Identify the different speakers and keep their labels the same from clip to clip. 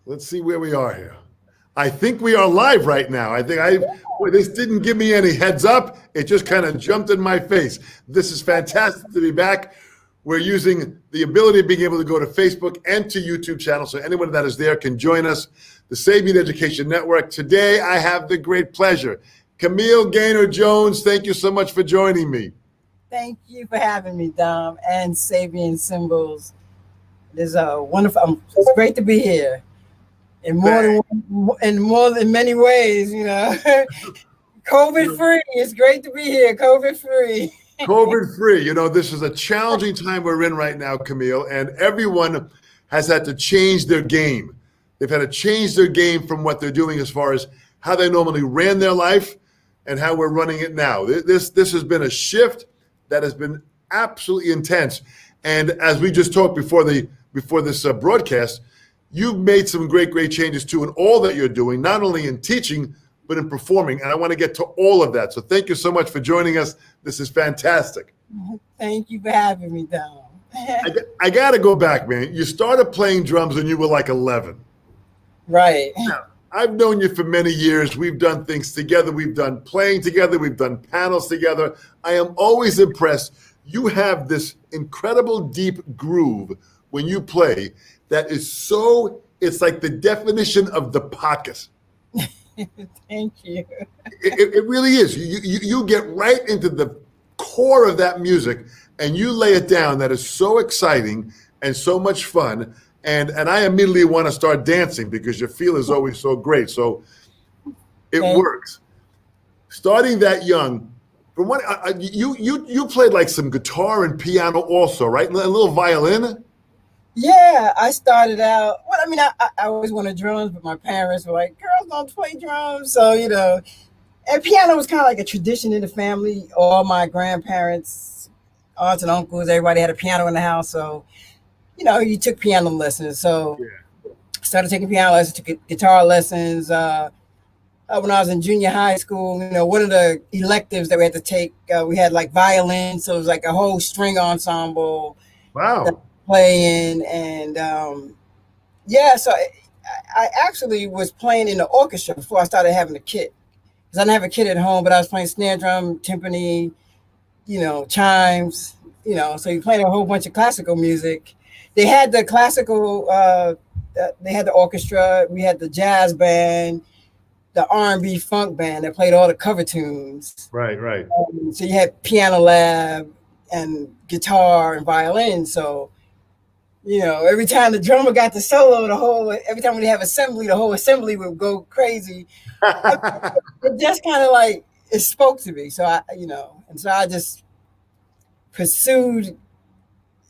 Speaker 1: Let's see where we are here. I think we are live right now. Boy, this didn't give me any heads up. It just kind of jumped in my face. This is fantastic to be back. We're using the ability of being able to go to Facebook and to YouTube channel, so anyone that is there can join us. The Sabian Education Network. Today, I have the great pleasure. Camille Gaynor-Jones, thank you so much for joining me.
Speaker 2: Thank you for having me, Dom, and Sabian Symbols. It is wonderful. It's great to be here. In more than many ways, you know. COVID free. It's great to be here. COVID free.
Speaker 1: COVID free. You know, this is a challenging time we're in right now, Camille, and everyone has had to change their game. They've had to change their game from what they're doing as far as how they normally ran their life and how we're running it now. This has been a shift that has been absolutely intense. And as we just talked before this broadcast, you've made some great changes too in all that you're doing, not only in teaching, but in performing. And I want to get to all of that. So thank you so much for joining us. This is fantastic.
Speaker 2: Thank you for having me, Dom.
Speaker 1: I got to go back, man. You started playing drums when you were like 11.
Speaker 2: Right.
Speaker 1: Now, I've known you for many years. We've done things together. We've done playing together. We've done panels together. I am always impressed. You have this incredible deep groove when you play that is it's like the definition of the pocket.
Speaker 2: Thank you.
Speaker 1: It really is. You get right into the core of that music and you lay it down. That is so exciting and so much fun. And I immediately want to start dancing because your feel is always so great. So it works. Starting that young, from what you played like some guitar and piano also, right? And a little violin.
Speaker 2: Yeah, I started out. Well, I mean, I always wanted drums, but my parents were like, "Girls don't play drums," so you know. And piano was kind of like a tradition in the family. All my grandparents, aunts and uncles, everybody had a piano in the house, so. You know, you took piano lessons. So started taking piano lessons, took guitar lessons. When I was in junior high school, you know, one of the electives that we had to take, we had like violin. So it was like a whole string ensemble.
Speaker 1: Wow.
Speaker 2: Playing. And so I actually was playing in the orchestra before I started having a kit. Because I didn't have a kit at home, but I was playing snare drum, timpani, you know, chimes, you know, so you're playing a whole bunch of classical music. They had the classical, they had the orchestra, we had the jazz band, the R&B funk band that played all the cover tunes.
Speaker 1: Right.
Speaker 2: So you had piano lab and guitar and violin. So, you know, every time the drummer got the solo, every time we have assembly, the whole assembly would go crazy. It just kind of like, it spoke to me. So I just pursued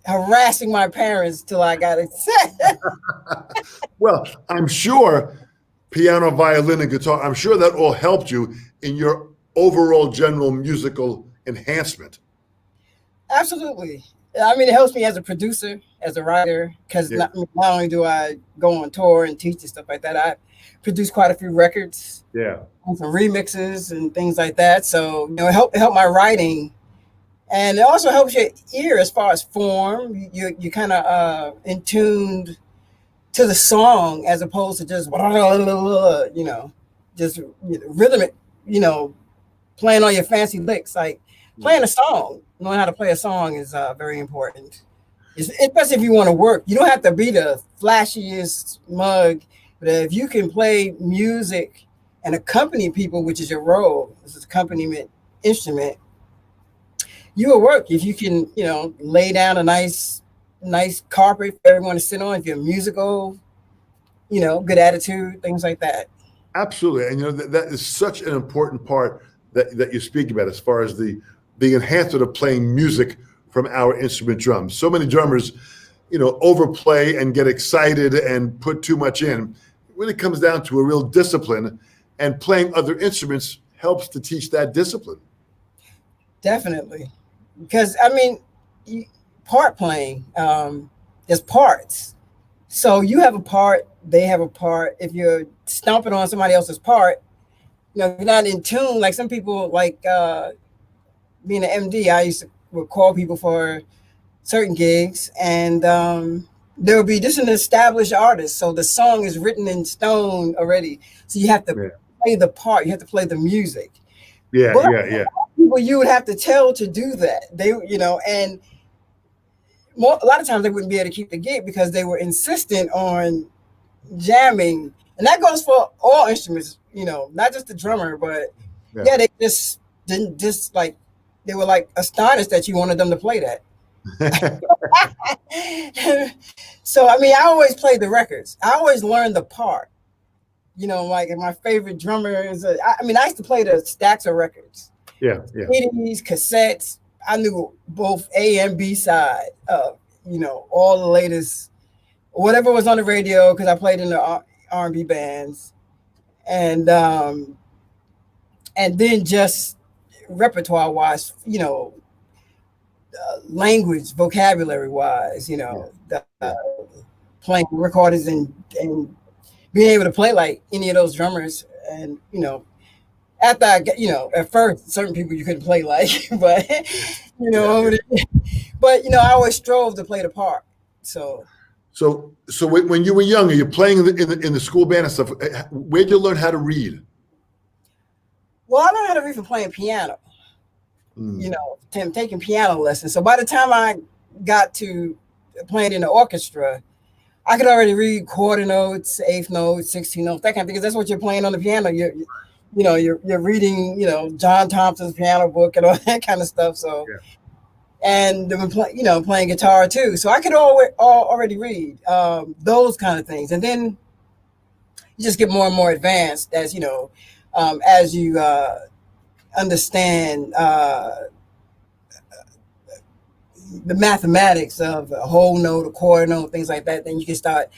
Speaker 2: harassing my parents till I got it set.
Speaker 1: Well, I'm sure piano, violin, and guitar, I'm sure that all helped you in your overall general musical enhancement.
Speaker 2: Absolutely. I mean, it helps me as a producer, as a writer, because not only do I go on tour and teach and stuff like that, I produce quite a few records.
Speaker 1: Yeah.
Speaker 2: And some remixes and things like that. So, you know, it helped my writing. And it also helps your ear as far as form. You kind of in tuned to the song as opposed to just you know, just rhythmic, you know, playing on your fancy licks. Like playing a song, knowing how to play a song is very important. Especially if you want to work. You don't have to be the flashiest mug, but if you can play music and accompany people, which is your role, this is accompaniment instrument. You will work if you can, you know, lay down a nice carpet for everyone to sit on. If you're musical, you know, good attitude, things like that.
Speaker 1: Absolutely, and you know that is such an important part that you speak about as far as the enhancement of playing music from our instrument drums. So many drummers, you know, overplay and get excited and put too much in. It really comes down to a real discipline, and playing other instruments helps to teach that discipline.
Speaker 2: Definitely. Because, I mean, part playing, there's parts. So you have a part, they have a part. If you're stomping on somebody else's part, you know, if you're not in tune, like some people, like being an MD, I used to would call people for certain gigs. And, you there'll be just an established artist, so the song is written in stone already. So you have to play the part, you have to play the music.
Speaker 1: Yeah,
Speaker 2: But
Speaker 1: yeah.
Speaker 2: people you would have to tell to do that. They, and a lot of times they wouldn't be able to keep the gig because they were insistent on jamming, and that goes for all instruments, not just the drummer, but they just didn't they were like astonished that you wanted them to play that. So I mean, I always played the records. I always learned the part. Like my favorite drummer is I used to play the stacks of records.
Speaker 1: Yeah.
Speaker 2: CDs, cassettes. I knew both A and B side of, all the latest, whatever was on the radio, because I played in the R&B bands. And then just repertoire wise, language, vocabulary wise, playing recordings and being able to play like any of those drummers. And, after I got, at first, certain people you couldn't play like, but, I always strove to play the part. So
Speaker 1: when you were younger, you're playing in the school band and stuff. Where'd you learn how to read?
Speaker 2: Well, I learned how to read from playing piano. Taking piano lessons. So by the time I got to playing in the orchestra, I could already read quarter notes, eighth notes, 16 notes, that kind of thing. Because that's what you're playing on the piano. You're reading, John Thompson's piano book and all that kind of stuff. So, and playing guitar too. So I could already read those kind of things. And then you just get more and more advanced as you understand the mathematics of a whole note, a quarter note, things like that. Then you can start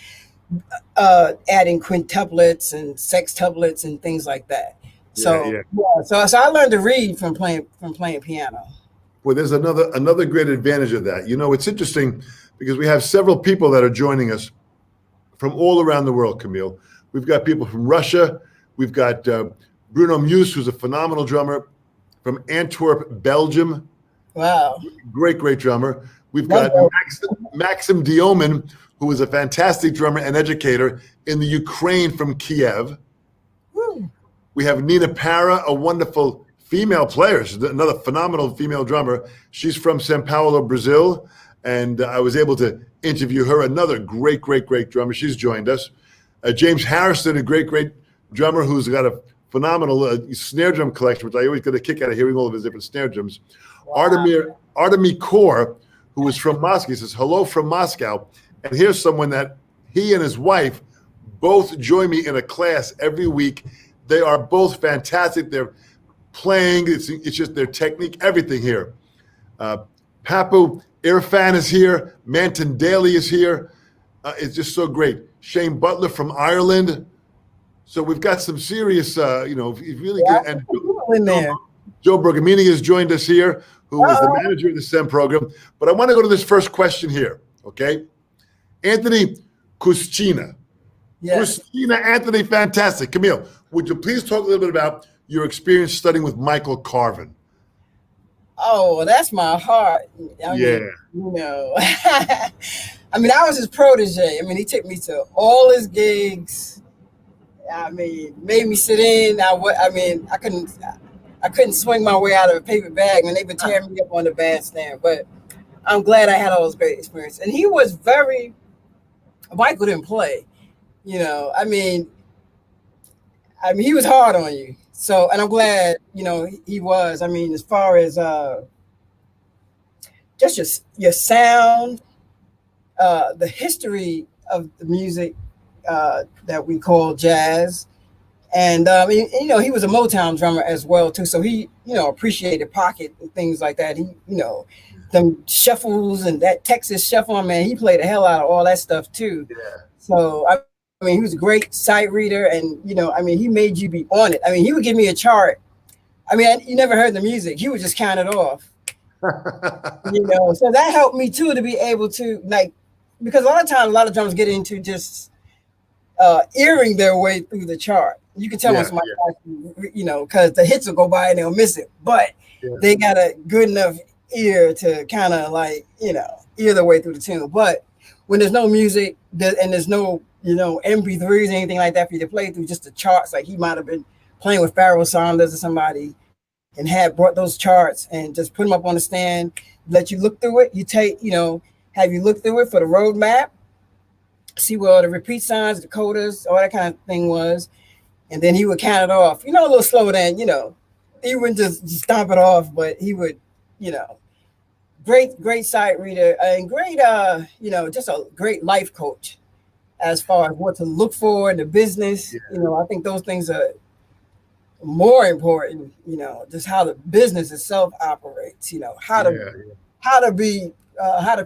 Speaker 2: adding quintuplets and sextuplets and things like that. So I learned to read from playing piano.
Speaker 1: Well, there's another great advantage of that. It's interesting because we have several people that are joining us from all around the world, Camille. We've got people from Russia. We've got Bruno Muse, who's a phenomenal drummer, from Antwerp, Belgium.
Speaker 2: Wow.
Speaker 1: Great drummer. We've got Maxim Diomin, who is a fantastic drummer and educator in the Ukraine from Kiev. Woo. We have Nina Para, a wonderful female player. She's another phenomenal female drummer. She's from São Paulo, Brazil. And I was able to interview her, another great drummer. She's joined us. James Harrison, a great drummer who's got a phenomenal snare drum collection, which I always get a kick out of hearing all of his different snare drums. Wow. Artemy Kaur, who is from Moscow, he says, hello from Moscow. And here's someone that he and his wife both join me in a class every week. They are both fantastic. They're playing. It's just their technique, everything here. Papu Irfan is here. Manton Daly is here. It's just so great. Shane Butler from Ireland. So we've got some serious, really good. And Joe Bergamini has joined us here, who is the manager of the SEN program. But I want to go to this first question here, okay? Anthony Kuschina. Yes. Kuschina, Anthony, fantastic. Camille, would you please talk a little bit about your experience studying with Michael Carvin?
Speaker 2: Oh, well, that's my heart. I was his protege. He took me to all his gigs. Made me sit in. I couldn't swing my way out of a paper bag when they would tear me up on the bandstand. But I'm glad I had all those great experiences. And he was Michael didn't play. He was hard on you. So, and I'm glad, he was. As far as just your sound, the history of the music that we call jazz. And, he was a Motown drummer as well, too. So he, appreciated pocket and things like that. He, them shuffles and that Texas shuffle, he played the hell out of all that stuff, too. Yeah. So, he was a great sight reader and, he made you be on it. He would give me a chart. You never heard the music. He would just count it off. So that helped me, too, to be able to, because a lot of times, a lot of drummers get into just earring their way through the chart. You can tell when somebody, because the hits will go by and they'll miss it. But they got a good enough ear to kind of ear their way through the tune. But when there's no music and there's no, MP3s or anything like that for you to play through, just the charts. Like he might have been playing with Pharoah Sanders or somebody and had brought those charts and just put them up on the stand, let you look through it. You take, have you look through it for the roadmap, see where all the repeat signs, the coders, all that kind of thing was. And then he would count it off, a little slower than, he wouldn't just stomp it off, but he would, great sight reader and great, just a great life coach as far as what to look for in the business.
Speaker 1: Yeah.
Speaker 2: I think those things are more important, just how the business itself operates, how to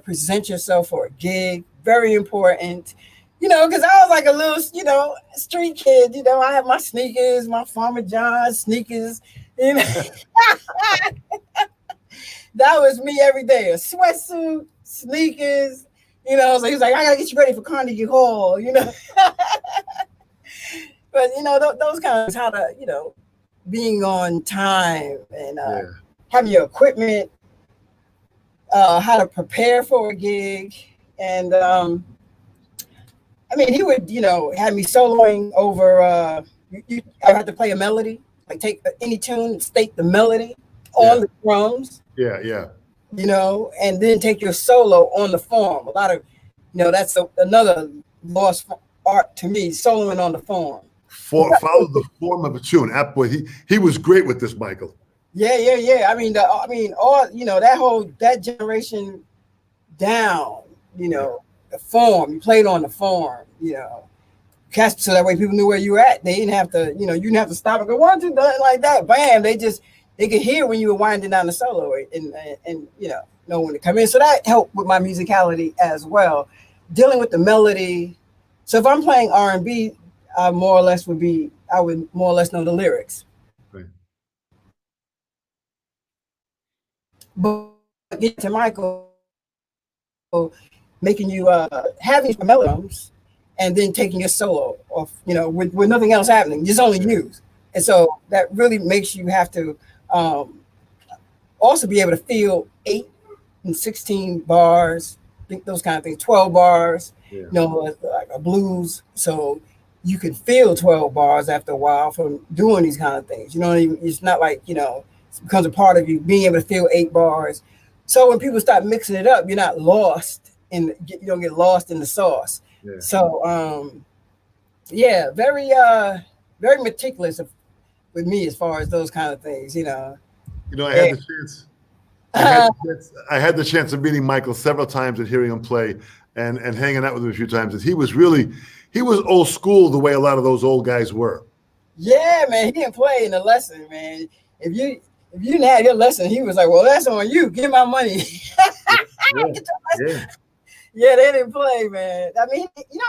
Speaker 2: present yourself for a gig, very important, because I was like a little, street kid, I have my sneakers, my Farmer John's sneakers, that was me every day, a sweatsuit, sneakers, so he was like, I gotta get you ready for Carnegie Hall, but, those kinds of how to, being on time and having your equipment, how to prepare for a gig. And he would, have me soloing over, I had to play a melody, like take any tune and state the melody on the drums.
Speaker 1: Yeah.
Speaker 2: And then take your solo on the form. A lot of, that's another lost art to me, soloing on the form.
Speaker 1: Follow the form of a tune. He was great with this, Michael.
Speaker 2: Yeah. All that generation down. The form. You played on the form. So that way people knew where you were at. They didn't have to. You didn't have to stop and go 1, 2, like that. Bam. They could hear when you were winding down the solo and know when to come in. So that helped with my musicality as well, dealing with the melody. So if I'm playing R&B. I would more or less know the lyrics.
Speaker 1: Right.
Speaker 2: But get to Michael, making you having melodies and then taking your solo off, with nothing else happening, just only you. And so that really makes you have to also be able to feel 8 and 16 bars, those kind of things, 12 bars, like a blues. So you can feel 12 bars after a while from doing these kind of things. It's not like, it becomes a part of you being able to feel 8 bars. So when people start mixing it up, you're not lost you don't get lost in the sauce. Yeah. So, very, very meticulous with me as far as those kind of things,
Speaker 1: I had the chance. I had the chance of meeting Michael several times and hearing him play and hanging out with him a few times. And he was old school the way a lot of those old guys were.
Speaker 2: Yeah, man, he didn't play in the lesson, man. If you didn't have your lesson, he was like, well, that's on you. Give my money. Yeah, they didn't play, man. I'm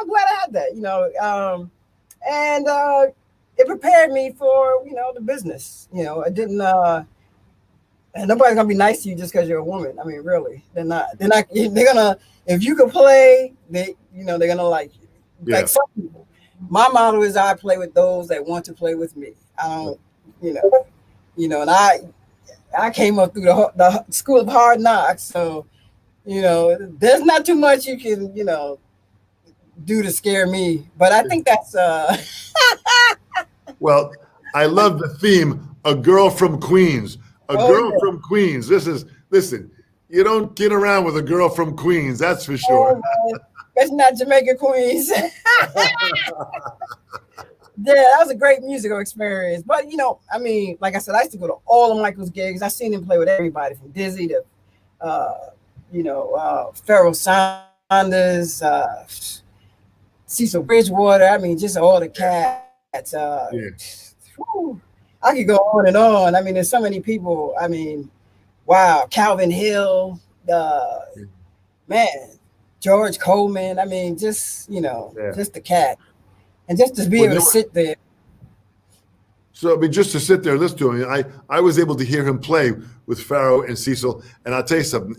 Speaker 2: glad I had that, and it prepared me for, the business. I didn't, and nobody's gonna be nice to you just because you're a woman. Really, they're not. They're gonna, if you can play, they're gonna like you. Yeah. Like some people. My motto is I play with those that want to play with me. I don't, and I came up through the school of hard knocks, so there's not too much you can do to scare me. But I think that's
Speaker 1: Well, I love the theme. A girl from Queens. From Queens. Listen. You don't get around with a girl from Queens. That's for sure.
Speaker 2: That's not Jamaica, Queens. Yeah, that was a great musical experience. But, like I said, I used to go to all of Michael's gigs. I seen him play with everybody from Dizzy to, Pharoah Sanders, Cecil Bridgewater. Just all the cats. I could go on and on. There's so many people. Wow. Calvin Hill, man. George Coleman, just the cat. And just to be able to sit there.
Speaker 1: So, just to sit there and listen to him, I was able to hear him play with Pharoah and Cecil. And I'll tell you something,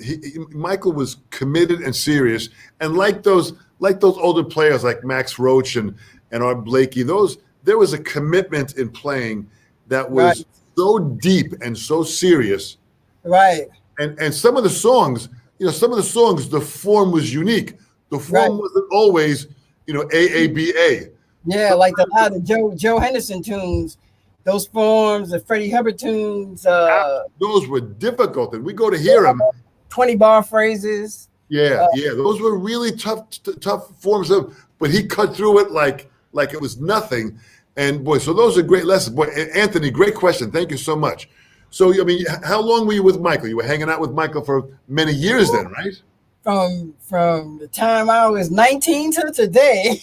Speaker 1: Michael was committed and serious. And like those older players like Max Roach and Art Blakey, there was a commitment in playing that was so deep and so serious.
Speaker 2: Right.
Speaker 1: And some of the songs, the form was unique, The form wasn't always, AABA.
Speaker 2: Yeah, like a lot of Joe Henderson tunes, those forms, the Freddie Hubbard tunes.
Speaker 1: Those were difficult, and we go to hear them.
Speaker 2: 20-bar phrases.
Speaker 1: Yeah, those were really tough forms but he cut through it like it was nothing. And boy, so those are great lessons. Boy, Anthony, great question. Thank you so much. So, I mean, how long were you with Michael? You were hanging out with Michael for many years then, right?
Speaker 2: From the time I was 19 to today.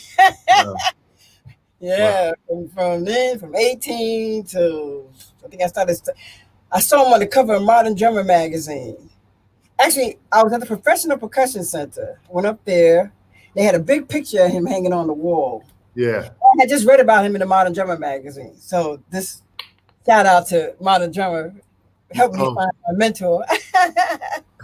Speaker 1: Wow.
Speaker 2: Yeah, wow. From 18 to, I think I saw him on the cover of Modern Drummer magazine. Actually, I was at the Professional Percussion Center. Went up there. They had a big picture of him hanging on the wall.
Speaker 1: Yeah.
Speaker 2: I had just read about him in the Modern Drummer magazine. So this shout out to Modern Drummer, helped me find my mentor.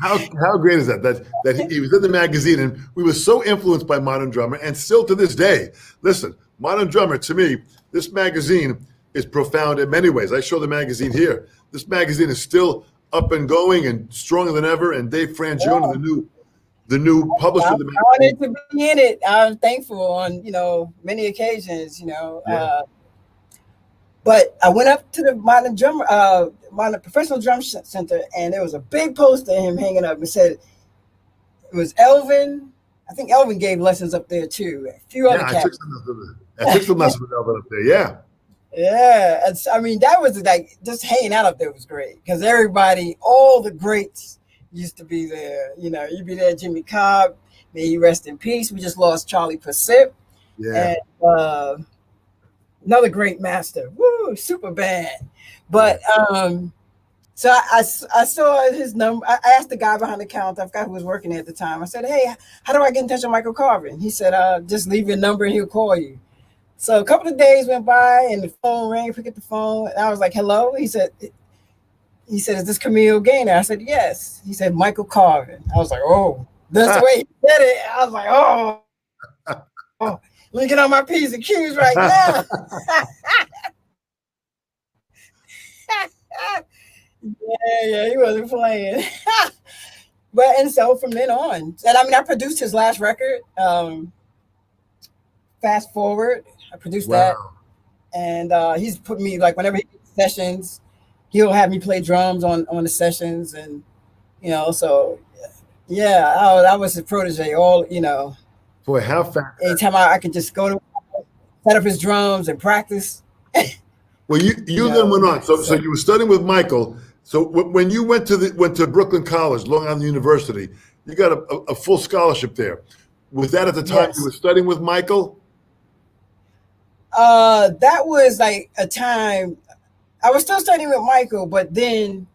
Speaker 1: How great is that? That he was in the magazine, and we were so influenced by Modern Drummer, and still to this day. Listen, Modern Drummer, to me, this magazine is profound in many ways. I show the magazine here. This magazine is still up and going and stronger than ever. And Dave Frangione, the new publisher of the magazine.
Speaker 2: I'm honored to be in it. I'm thankful on many occasions. But I went up to the Modern Professional Drum Center, and there was a big poster of him hanging up. It said it was Elvin. I think Elvin gave lessons up there too. A few other cats.
Speaker 1: I took some lessons with Elvin up there. Yeah.
Speaker 2: Yeah, I mean, that was like just hanging out up there was great because everybody, all the greats used to be there. You'd be there, Jimmy Cobb, may he rest in peace. We just lost Charlie Persip.
Speaker 1: Yeah.
Speaker 2: And another great master. Woo, super band. But so I saw his number. I asked the guy behind the counter, I forgot who was working there at the time. I said, hey, how do I get in touch with Michael Carvin? He said, just leave your number and he'll call you. So a couple of days went by and the phone rang, pick up the phone. And I was like, hello? He said, is this Camille Gaynor? I said, yes. He said, Michael Carvin. I was like, oh, that's the way he said it. I was like, oh, let me get on my P's and Q's right now. Yeah, he wasn't playing. And so from then on, and I mean, I produced his last record, Fast Forward. I produced that, and he's put me, like, whenever he gets sessions, he'll have me play drums on the sessions, and so yeah, I was his protege.
Speaker 1: Boy, how fast!
Speaker 2: Anytime I could just go to set up his drums and practice.
Speaker 1: Well, you then went on. So you were studying with Michael. So when you went to Brooklyn College, Long Island University, you got a full scholarship there. Was that at the time you were studying with Michael?
Speaker 2: That was like a time I was still studying with Michael, but then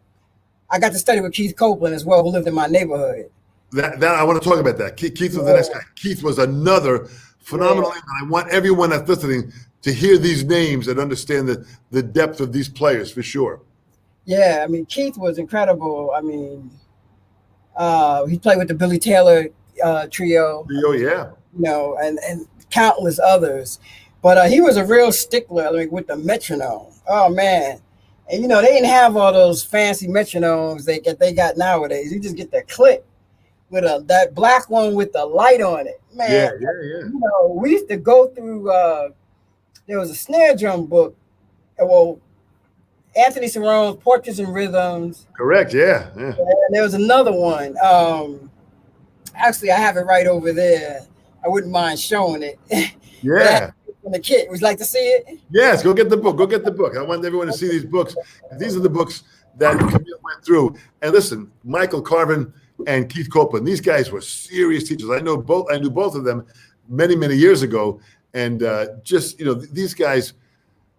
Speaker 2: I got to study with Keith Copeland as well, who lived in my neighborhood. That
Speaker 1: I want to talk about that. Keith was the next guy. Keith was another phenomenal name. I want everyone that's listening to hear these names and understand the depth of these players for sure.
Speaker 2: Yeah, I mean, Keith was incredible. I mean, he played with the Billy Taylor trio.
Speaker 1: Yeah.
Speaker 2: And countless others. But he was a real stickler, like, with the metronome. Oh, man. And, they didn't have all those fancy metronomes they got nowadays. You just get that click with that black one with the light on it. Man,
Speaker 1: yeah.
Speaker 2: We used to go through, there was a snare drum book. Well, Anthony Cerrone's Portraits and Rhythms.
Speaker 1: Correct, yeah.
Speaker 2: And there was another one. Actually, I have it right over there. I wouldn't mind showing it.
Speaker 1: Yeah.
Speaker 2: From the kit. Would you like to see it?
Speaker 1: Yes, go get the book. I want everyone to see these books. These are the books that Camille went through. And listen, Michael Carvin and Keith Copeland, these guys were serious teachers. I knew both of them many, many years ago. And these guys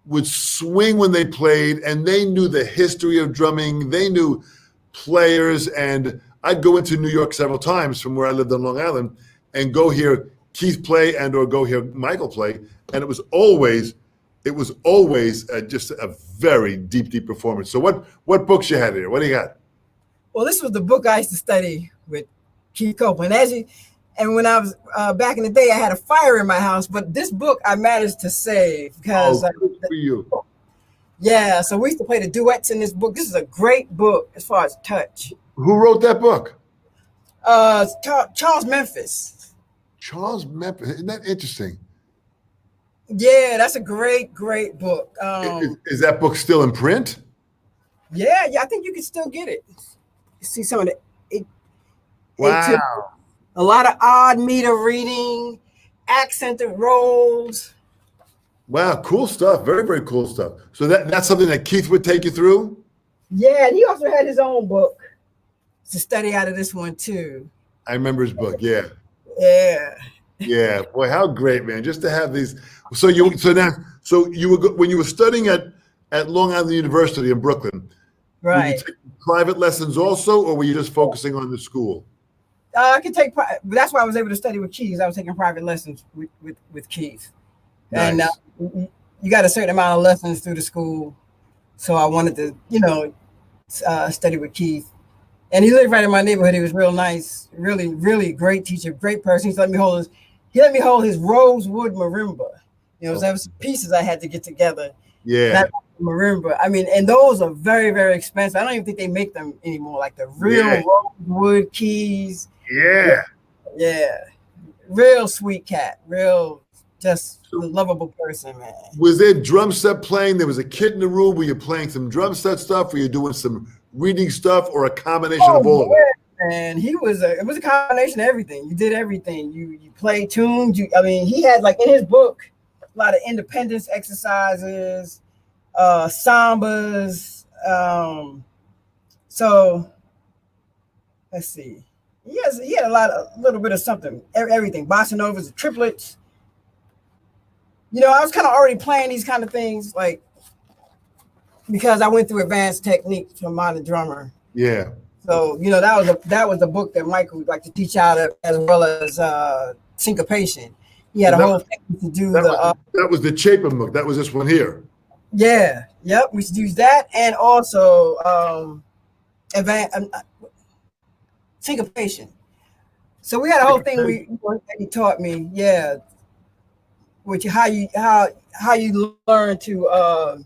Speaker 1: would swing when they played, and they knew the history of drumming. They knew players. And I'd go into New York several times from where I lived on Long Island and go hear Keith play or go hear Michael play. And it was always just a very deep performance. So what books you had here? What do you got?
Speaker 2: Well, this was the book I used to study with Keith Copeland. And when I was back in the day, I had a fire in my house, but this book I managed to save because
Speaker 1: good for you.
Speaker 2: Yeah, so we used to play the duets in this book. This is a great book as far as touch.
Speaker 1: Who wrote that book?
Speaker 2: Charles Memphis.
Speaker 1: Charles Memphis. Isn't that interesting?
Speaker 2: Yeah, that's a great book.
Speaker 1: Is that book still in print?
Speaker 2: Yeah, I think you can still get it. You see some of it.
Speaker 1: Wow.
Speaker 2: It took a lot of odd meter reading, accented roles.
Speaker 1: Wow, cool stuff. Very, very cool stuff. So that's something that Keith would take you through?
Speaker 2: Yeah, and he also had his own book to study out of this one too.
Speaker 1: I remember his book. Yeah.
Speaker 2: Yeah.
Speaker 1: Yeah. Boy, how great, man. Just to have these. So you were when you were studying at Long Island University in Brooklyn,
Speaker 2: Right.
Speaker 1: were you taking private lessons also, or were you just focusing on the school?
Speaker 2: I could take. That's why I was able to study with Keith. I was taking private lessons with Keith.
Speaker 1: Nice.
Speaker 2: And you got a certain amount of lessons through the school. So I wanted to, study with Keith. And he lived right in my neighborhood. He was real nice, really, really great teacher, great person. He let me hold his rosewood marimba. There was some pieces I had to get together.
Speaker 1: Yeah.
Speaker 2: That marimba. I mean, and those are very, very expensive. I don't even think they make them anymore. Like the real rosewood keys.
Speaker 1: Yeah.
Speaker 2: Yeah. Real sweet cat. Real just a lovable person, man.
Speaker 1: Was there drum set playing? There was a kid in the room. Were you playing some drum set stuff? Were you doing some reading stuff, or a combination of all of it?
Speaker 2: And it was a combination of everything. You did everything. You played tunes. He had, like, in his book, a lot of independence exercises, sambas. So let's see. He had a little bit of something, everything. Bossa novas, triplets. I was kind of already playing these kind of things, like, because I went through advanced techniques from Modern Drummer.
Speaker 1: Yeah.
Speaker 2: So, that was the book that Michael would like to teach out of, as well as syncopation. He had a whole thing to do.
Speaker 1: That was the Chapin book. That was this one here.
Speaker 2: Yeah. Yep. We should use that, and also syncopation. So we had a whole thing he taught me. Yeah. Which how you learn to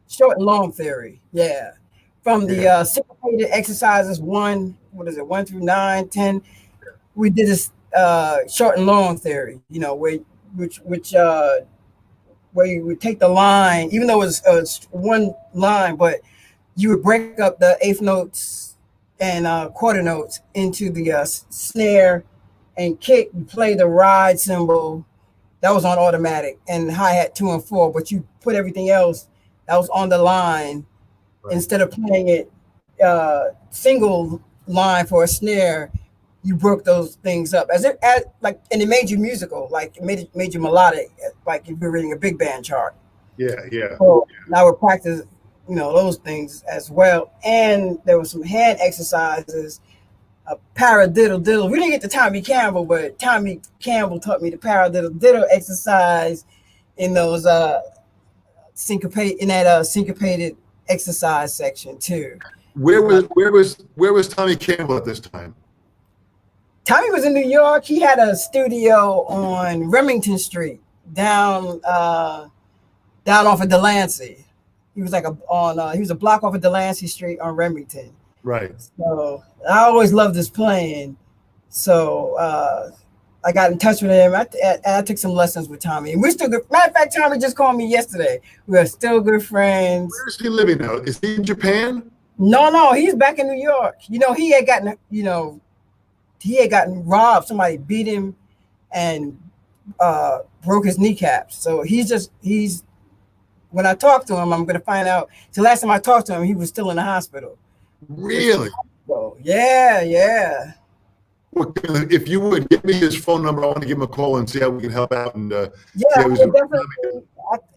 Speaker 2: short and long theory. Yeah. From the syncopated exercises 1 through 9, 10. We did this short and long theory, where you would take the line, even though it was one line, but you would break up the eighth notes and quarter notes into the snare and kick. You play the ride cymbal. That was on automatic, and hi-hat 2 and 4, but you put everything else that was on the line. Right. Instead of playing it single line for a snare, you broke those things up and it made you musical, like it made you melodic, like if you're reading a big band chart.
Speaker 1: Yeah.
Speaker 2: So I would practice, those things as well. And there were some hand exercises, a paradiddle diddle. We didn't get to Tommy Campbell, but Tommy Campbell taught me the paradiddle diddle exercise in those syncopated exercise section too.
Speaker 1: Where was Tommy Campbell at this time?
Speaker 2: Tommy was in New York. He had a studio on Remington Street, down off of Delancey. He was he was a block off of Delancey Street on Remington.
Speaker 1: Right.
Speaker 2: So I always loved his playing. So I got in touch with him. I took some lessons with Tommy. And we're still good. Matter of fact, Tommy just called me yesterday. We are still good friends.
Speaker 1: Where is he living now? Is he in Japan?
Speaker 2: No, he's back in New York. He had gotten robbed. Somebody beat him and broke his kneecaps. So when I talked to him, I'm going to find out. So last time I talked to him, he was still in the hospital.
Speaker 1: Really?
Speaker 2: So, yeah.
Speaker 1: Well, if you would give me his phone number, I want to give him a call and see how we can help out. And
Speaker 2: definitely.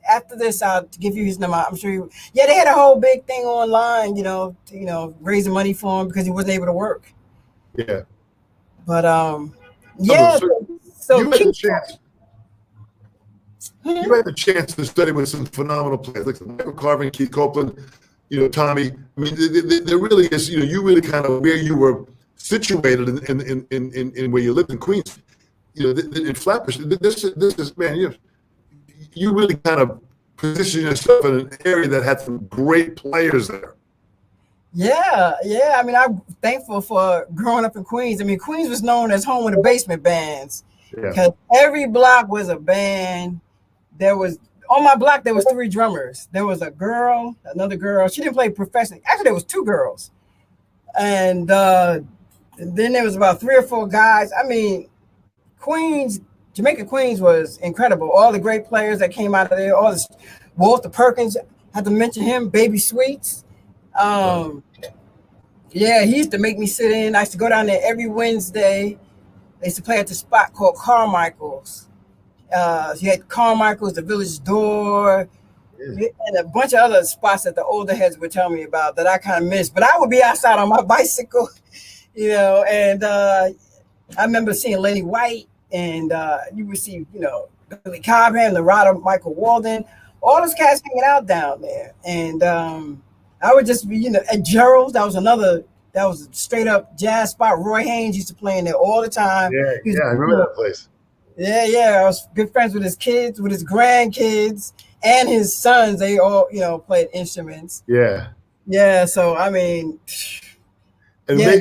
Speaker 2: After this, I'll give you his number. I'm sure you. Yeah, they had a whole big thing online. Raising money for him because he wasn't able to work.
Speaker 1: Yeah.
Speaker 2: But yeah. So
Speaker 1: you had the chance. You had the chance to study with some phenomenal players like Michael Carvin, Keith Copeland, Tommy. I mean, there really is. You really kind of where you were situated in where you lived in Queens. In Flatbush. This is man. You really kind of position yourself in an area that had some great players there.
Speaker 2: Yeah. I mean, I'm thankful for growing up in Queens. I mean, Queens was known as home of the basement bands
Speaker 1: Yeah.
Speaker 2: because every block was a band. There was on my block there was three drummers. There was a girl, another girl. She didn't play professionally. Actually, there was two girls, and then there was about three or four guys. I mean, Queens, Jamaica Queens was incredible. All the great players that came out of there. All this, Walter Perkins, had to mention him. Baby Sweets.
Speaker 1: Wow.
Speaker 2: Um, yeah, he used to make me sit in. I used to go down there every Wednesday. They used to play at the spot called Carmichael's. You had Carmichael's, the Village Door,
Speaker 1: Yeah.
Speaker 2: and a bunch of other spots that the older heads would tell me about that I kind of missed. But I would be outside on my bicycle, and I remember seeing Lenny White, and you would see, Billy Cobham, Loretta, Michael Walden, all those cats hanging out down there. And I would just be, at Gerald's, that was a straight up jazz spot. Roy Haynes used to play in there all the time.
Speaker 1: Yeah.
Speaker 2: He was,
Speaker 1: Yeah. I remember that place.
Speaker 2: yeah. I was good friends with his kids, with his grandkids, and his sons. They all, played instruments.
Speaker 1: Yeah.
Speaker 2: Yeah, so I mean,
Speaker 1: And
Speaker 2: yeah.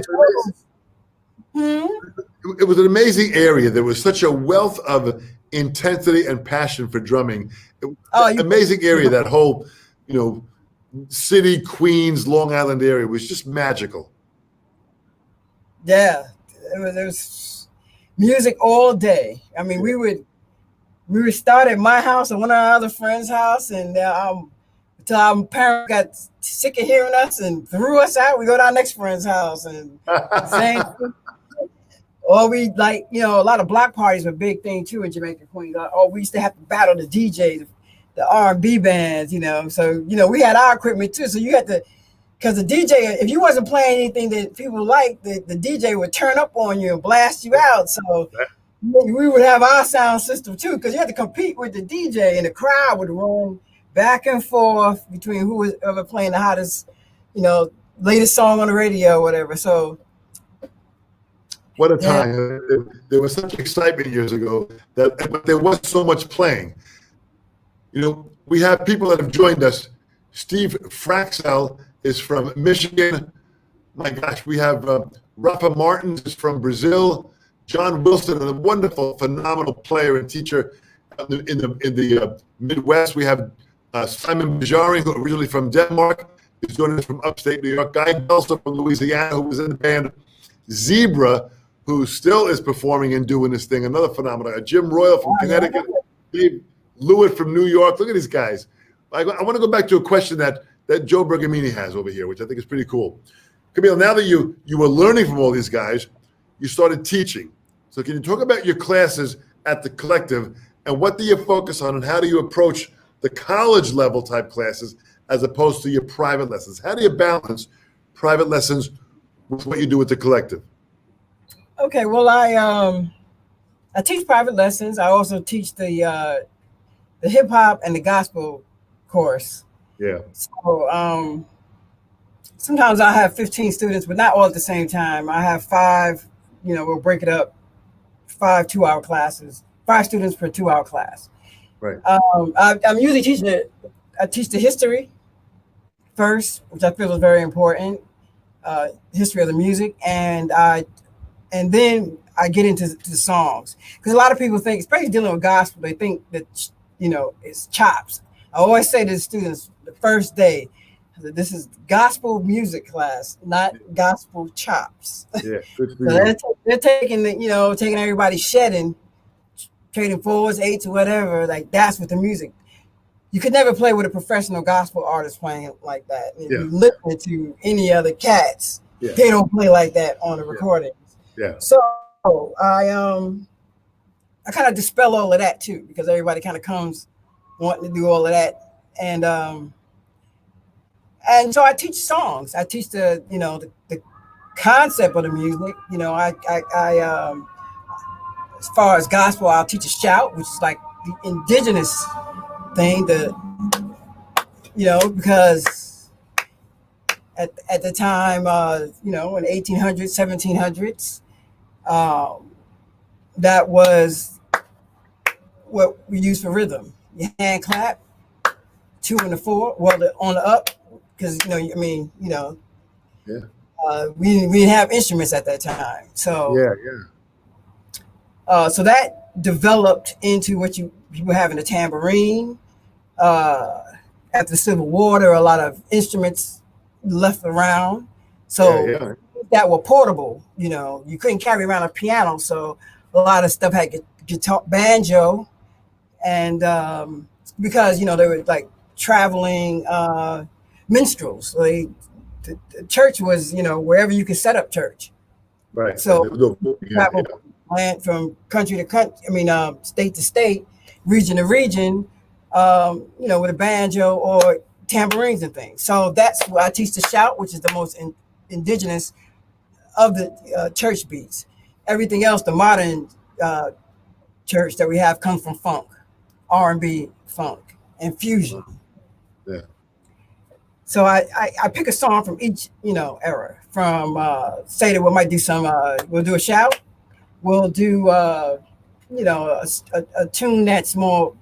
Speaker 1: it was an amazing area. There was such a wealth of intensity and passion for drumming. Amazing area. That whole, city, Queens, Long Island area was just magical.
Speaker 2: Yeah, it was music all day. I mean, we would start at my house and one of our other friends' house, and until our parents got sick of hearing us and threw us out. We go to our next friend's house and same. Or we a lot of block parties were a big thing too in Jamaica, Queens. Or we used to have to battle the DJs, the R&B bands, So, we had our equipment too. So you had to, because the DJ, if you wasn't playing anything that people liked, the DJ would turn up on you and blast you out. So we would have our sound system too, because you had to compete with the DJ, and the crowd would run back and forth between who was ever playing the hottest, latest song on the radio or whatever. So
Speaker 1: what a time. There was such excitement years ago but there was so much playing. We have people that have joined us. Steve Fraxel is from Michigan. My gosh, we have Rafa Martins is from Brazil. John Wilson, a wonderful, phenomenal player and teacher in the Midwest. We have Simon Bajari, who originally from Denmark, is joining us from upstate New York. Guy Belson from Louisiana, who was in the band Zebra, who still is performing and doing this thing. Another phenomenal. Jim Royal from Connecticut. Dave Lewitt from New York. Look at these guys. I want to go back to a question that Joe Bergamini has over here, which I think is pretty cool. Camille, now that you were learning from all these guys, you started teaching. So can you talk about your classes at the collective, and what do you focus on, and how do you approach the college level type classes as opposed to your private lessons? How do you balance private lessons with what you do with the collective?
Speaker 2: Okay, well, I teach private lessons. I also teach the hip hop and the gospel course.
Speaker 1: Yeah.
Speaker 2: So sometimes I have 15 students, but not all at the same time. I have 5. We'll break it up. 5 2-hour classes. 5 students per 2-hour class.
Speaker 1: Right.
Speaker 2: I'm usually teaching it. I teach the history first, which I feel is very important. History of the music, and then I get into the songs, because a lot of people think, especially dealing with gospel, they think that it's chops. I always say to the students the first day that this is gospel music class, not gospel chops.
Speaker 1: Yeah, good for
Speaker 2: So
Speaker 1: you.
Speaker 2: they're taking taking everybody shedding, trading 4s, 8s, or whatever. Like, that's what the music. You could never play with a professional gospel artist playing it like that. If you listen to any other cats, they don't play like that on the recordings.
Speaker 1: Yeah.
Speaker 2: So I kind of dispel all of that too, because everybody kind of comes wanting to do all of that, and so I teach songs. I teach the concept of the music. I as far as gospel, I'll teach a shout, which is like the indigenous thing, because at the time, in 1800s, 1700s, that was what we used for rhythm. Your hand clap, 2 and the 4, well, on the up, because
Speaker 1: Yeah.
Speaker 2: We didn't have instruments at that time. So
Speaker 1: Yeah.
Speaker 2: so that developed into what you were having a tambourine. Uh, After the Civil War, there were a lot of instruments left around.
Speaker 1: Yeah.
Speaker 2: So
Speaker 1: Yeah.
Speaker 2: that were portable. You couldn't carry around a piano, so a lot of stuff had guitar, banjo, and because they were like traveling minstrels. The church was wherever you could set up church.
Speaker 1: Right.
Speaker 2: So
Speaker 1: Yeah.
Speaker 2: travel land from country to country. I mean, state to state, region to region. With a banjo or tambourines and things. So that's what I teach the shout, which is the most indigenous of the church beats. Everything else, the modern church that we have, comes from funk, R&B, funk, and fusion.
Speaker 1: Yeah.
Speaker 2: So I pick a song from each era. From say that we might do some. We'll do a shout. We'll do a tune that's more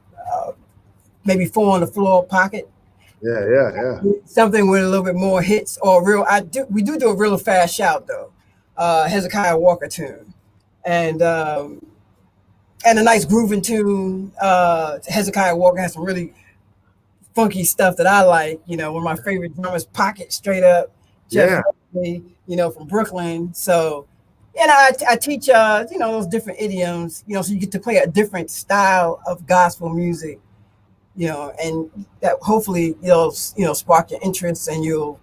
Speaker 2: maybe 4 on the floor pocket.
Speaker 1: Yeah.
Speaker 2: Something with a little bit more hits or real. We do a real fast shout though. Hezekiah Walker tune, and a nice grooving tune. Hezekiah Walker has some really funky stuff that I like. One of my favorite drummers, Pocket, straight up. Jeff Buckley, from Brooklyn. So, I teach those different idioms. So you get to play a different style of gospel music. And that hopefully spark your interest, and you'll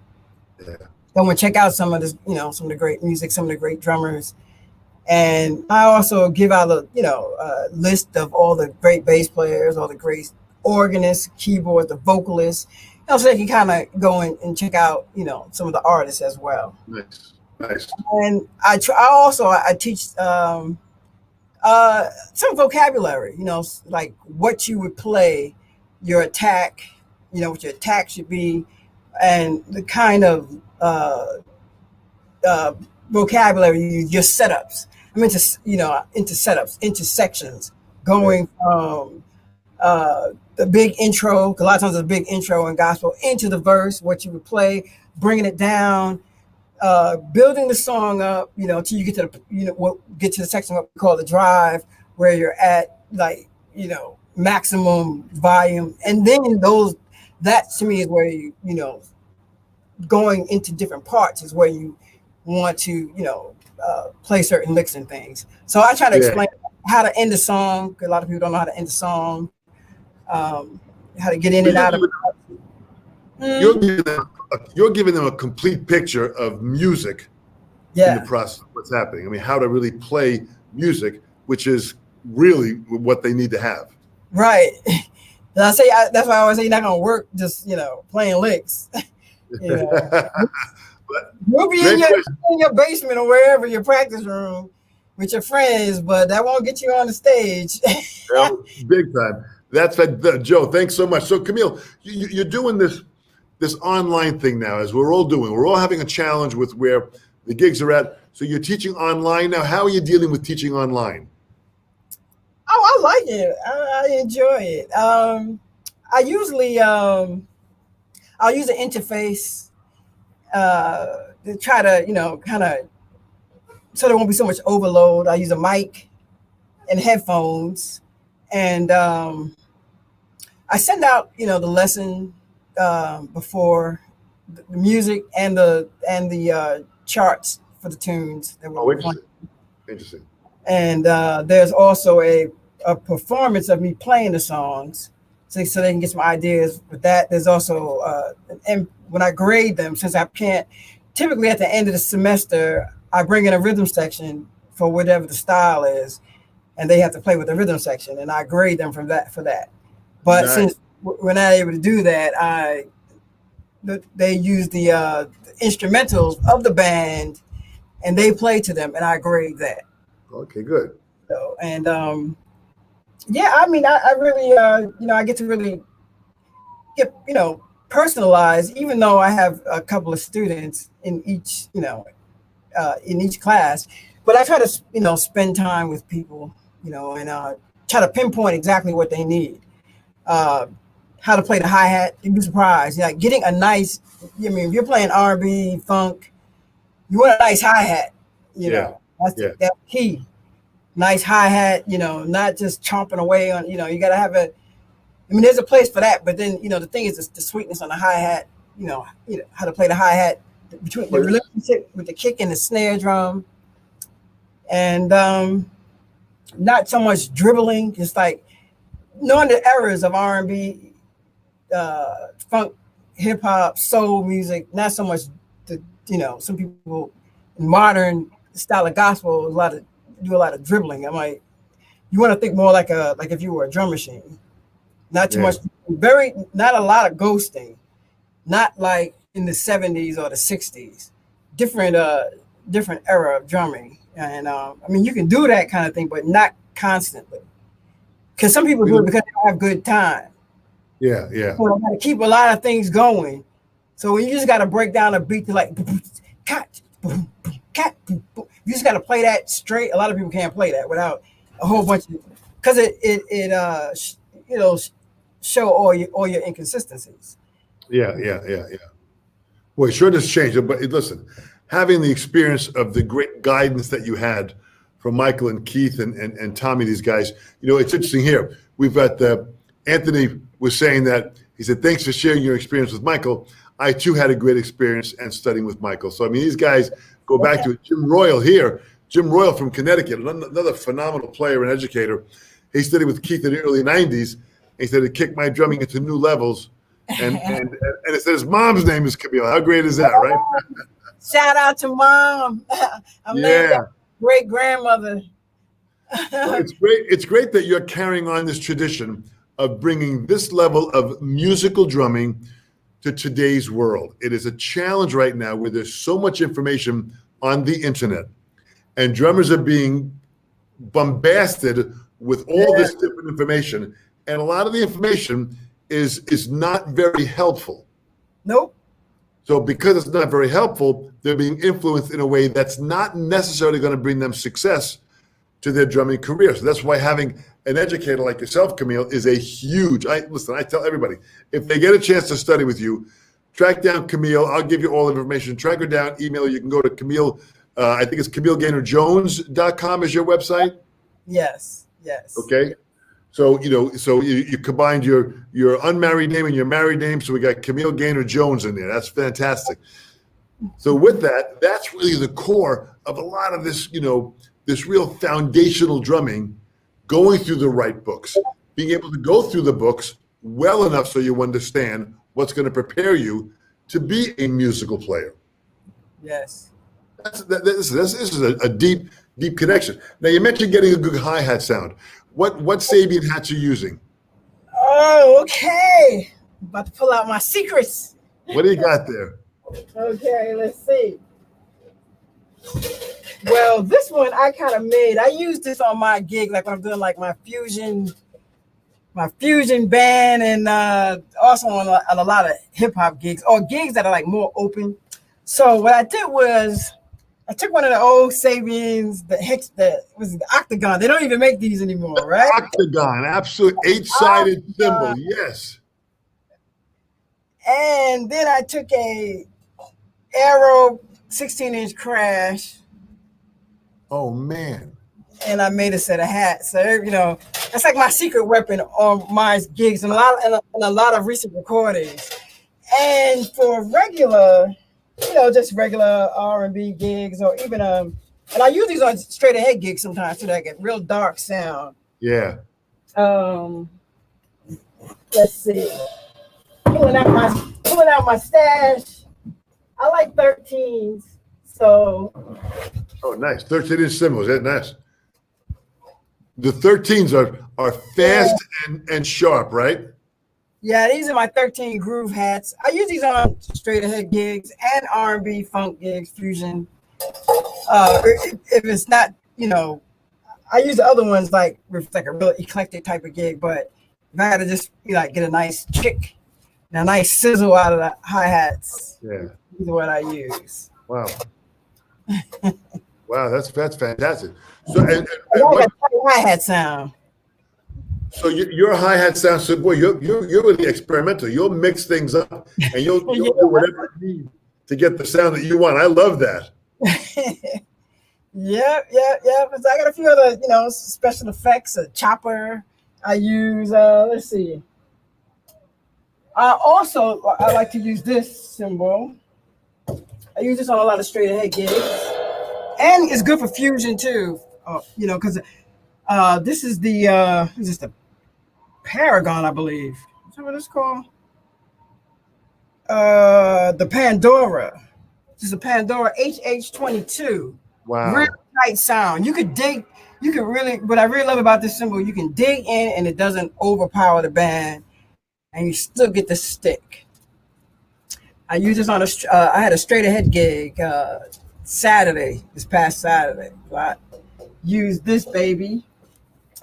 Speaker 2: go and check out some of this, some of the great music, some of the great drummers. And I also give out a list of all the great bass players, all the great organists, keyboards, the vocalists, so they can kind of go and check out, some of the artists as well.
Speaker 1: Nice.
Speaker 2: And I teach some vocabulary, like what you would play, your attack, what your attack should be, and the kind of vocabulary, your setups. I'm into setups, into sections, going from the big intro, 'cause a lot of times there's a big intro in gospel, into the verse, what you would play, bringing it down, building the song up, till you get to the section what we call the drive, where you're at maximum volume, and then that to me is where you going into different parts is where you want to play certain licks and things. So I try to explain how to end a song, because a lot of people don't know how to end a song, how to get in and out of it.
Speaker 1: You're giving them a complete picture of music in the process of what's happening. I mean, how to really play music, which is really what they need to have.
Speaker 2: Right. That's why I always say you're not gonna work just playing licks. You'll be in your basement or wherever, your practice room with your friends, but that won't get you on the stage.
Speaker 1: Big time. That's Joe. Thanks so much. So Camille, you're doing this online thing now, as we're all doing. We're all having a challenge with where the gigs are at. So you're teaching online now. How are you dealing with teaching online?
Speaker 2: Oh, I like it. I enjoy it. I usually I'll use an interface to try to kind of so there won't be so much overload. I use a mic and headphones, and I send out the lesson before the music and the charts for the tunes that we're playing.
Speaker 1: Interesting.
Speaker 2: And there's also a performance of me playing the songs, so they can get some ideas with that. There's also and when I grade them, since I can't, typically at the end of the semester, I bring in a rhythm section for whatever the style is, and they have to play with the rhythm section, and I grade them for that. But nice. Since we're not able to do that, they use the instrumentals of the band, and they play to them, and I grade that.
Speaker 1: Okay, good.
Speaker 2: So, and yeah, I mean, I really, I get to really get, personalize, even though I have a couple of students in each, in each class, but I try to, spend time with people, and try to pinpoint exactly what they need. How to play the hi-hat, you'd be surprised. Like getting a nice, if you're playing R&B, funk, You want a nice hi-hat, you
Speaker 1: Yeah.
Speaker 2: know. That's
Speaker 1: Yeah.
Speaker 2: that key. Nice hi-hat, you know, not just chomping away on, you know, you got to have a, I mean, there's a place for that, but then, you know, the thing is the sweetness on the hi-hat, you know, how to play the hi-hat, between the relationship with the kick and the snare drum, and not so much dribbling, just like knowing the errors of R&B, funk, hip hop, soul music, not so much the, you know, some people in modern style of gospel do a lot of dribbling. I'm like, you want to think more like if you were a drum machine, not too much, not a lot of ghosting, not like in the 70s or the 60s, different era of drumming. And I mean, you can do that kind of thing, but not constantly, because some people do it because they don't have good time.
Speaker 1: Yeah, yeah.
Speaker 2: So you got to keep a lot of things going. So you just got to break down a beat to like cat, cat. You just got to play that straight. A lot of people can't play that without a whole bunch of, because it you know, show all your inconsistencies.
Speaker 1: Yeah. Well, it sure does change. But listen, having the experience of the great guidance that you had from Michael and Keith and Tommy, these guys, you know, it's interesting here. We've got Anthony was saying that, he said, thanks for sharing your experience with Michael. I too had a great experience and studying with Michael. So, I mean, these guys go back to it. Jim Royal here, Jim Royal from Connecticut, another phenomenal player and educator. He studied with Keith in the early 90s. He said it kicked my drumming into new levels. And it said his mom's name is Camille. How great is that, right?
Speaker 2: Shout out to Mom.
Speaker 1: Yeah.
Speaker 2: Great grandmother.
Speaker 1: Well, it's great that you're carrying on this tradition of bringing this level of musical drumming to today's world. It is a challenge right now where there's so much information on the internet, and drummers are being bombarded with all this different information, and a lot of the information is not very helpful.
Speaker 2: Nope.
Speaker 1: So because it's not very helpful, they're being influenced in a way that's not necessarily going to bring them success to their drumming career. So that's why having an educator like yourself, Camille, is a huge, I tell everybody, if they get a chance to study with you, track down Camille. I'll give you all the information. Track her down, email her. You can go to Camille, I think it's CamilleGainerJones.com is your website?
Speaker 2: Yes.
Speaker 1: Okay. So, you know, you combined your unmarried name and your married name. So we got Camille Gaynor Jones in there. That's fantastic. So with that, that's really the core of a lot of this, you know, this real foundational drumming, going through the right books, being able to go through the books well enough so you understand what's going to prepare you to be a musical player.
Speaker 2: Yes.
Speaker 1: This is a deep connection. Now, you mentioned getting a good hi-hat sound. What Sabian hats are you using?
Speaker 2: Oh, okay. I'm about to pull out my secrets.
Speaker 1: What do you got there?
Speaker 2: Okay, let's see. Well, this one I kind of made. I use this on my gig, like when I'm doing like my fusion band, and also on a lot of hip hop gigs or gigs that are like more open. So what I did was I took one of the old Sabians, the octagon. They don't even make these anymore, right?
Speaker 1: Octagon, absolute 8-sided symbol, yes.
Speaker 2: And then I took a Arrow 16-inch crash.
Speaker 1: Oh man.
Speaker 2: And I made a set of hats. So, you know, that's like my secret weapon on my gigs and a lot of recent recordings. And for regular, you know, just regular R&B gigs, or even and I use these on straight ahead gigs sometimes so that I get real dark sound.
Speaker 1: Yeah.
Speaker 2: Let's see. Pulling out my stash. I like 13s. So.
Speaker 1: Oh, nice. 13-inch cymbals. That's nice. The 13s are fast and sharp, right?
Speaker 2: Yeah, these are my 13 groove hats. I use these on straight ahead gigs and R&B, funk gigs, fusion. If it's not, you know, I use the other ones like with like a real eclectic type of gig. But if I had to just like get a nice kick and a nice sizzle out of the hi-hats, these are what I use.
Speaker 1: Wow. Wow, that's fantastic. So
Speaker 2: and what hi-hat sound.
Speaker 1: So your hi-hat sounds so, boy, you're really experimental. You'll mix things up and you'll do whatever you need to get the sound that you want. I love that.
Speaker 2: Yep. So I got a few other, special effects. A chopper I use. Let's see. I like to use this cymbal. I use this on a lot of straight ahead gigs, and it's good for fusion too. Because this is the Paragon, I believe. Is that what it's called? The Pandora. This is a Pandora HH22.
Speaker 1: Wow.
Speaker 2: Real tight sound. You could really, what I really love about this cymbal, you can dig in and it doesn't overpower the band, and you still get the stick. I use this I had a straight ahead gig this past Saturday. So I used this baby,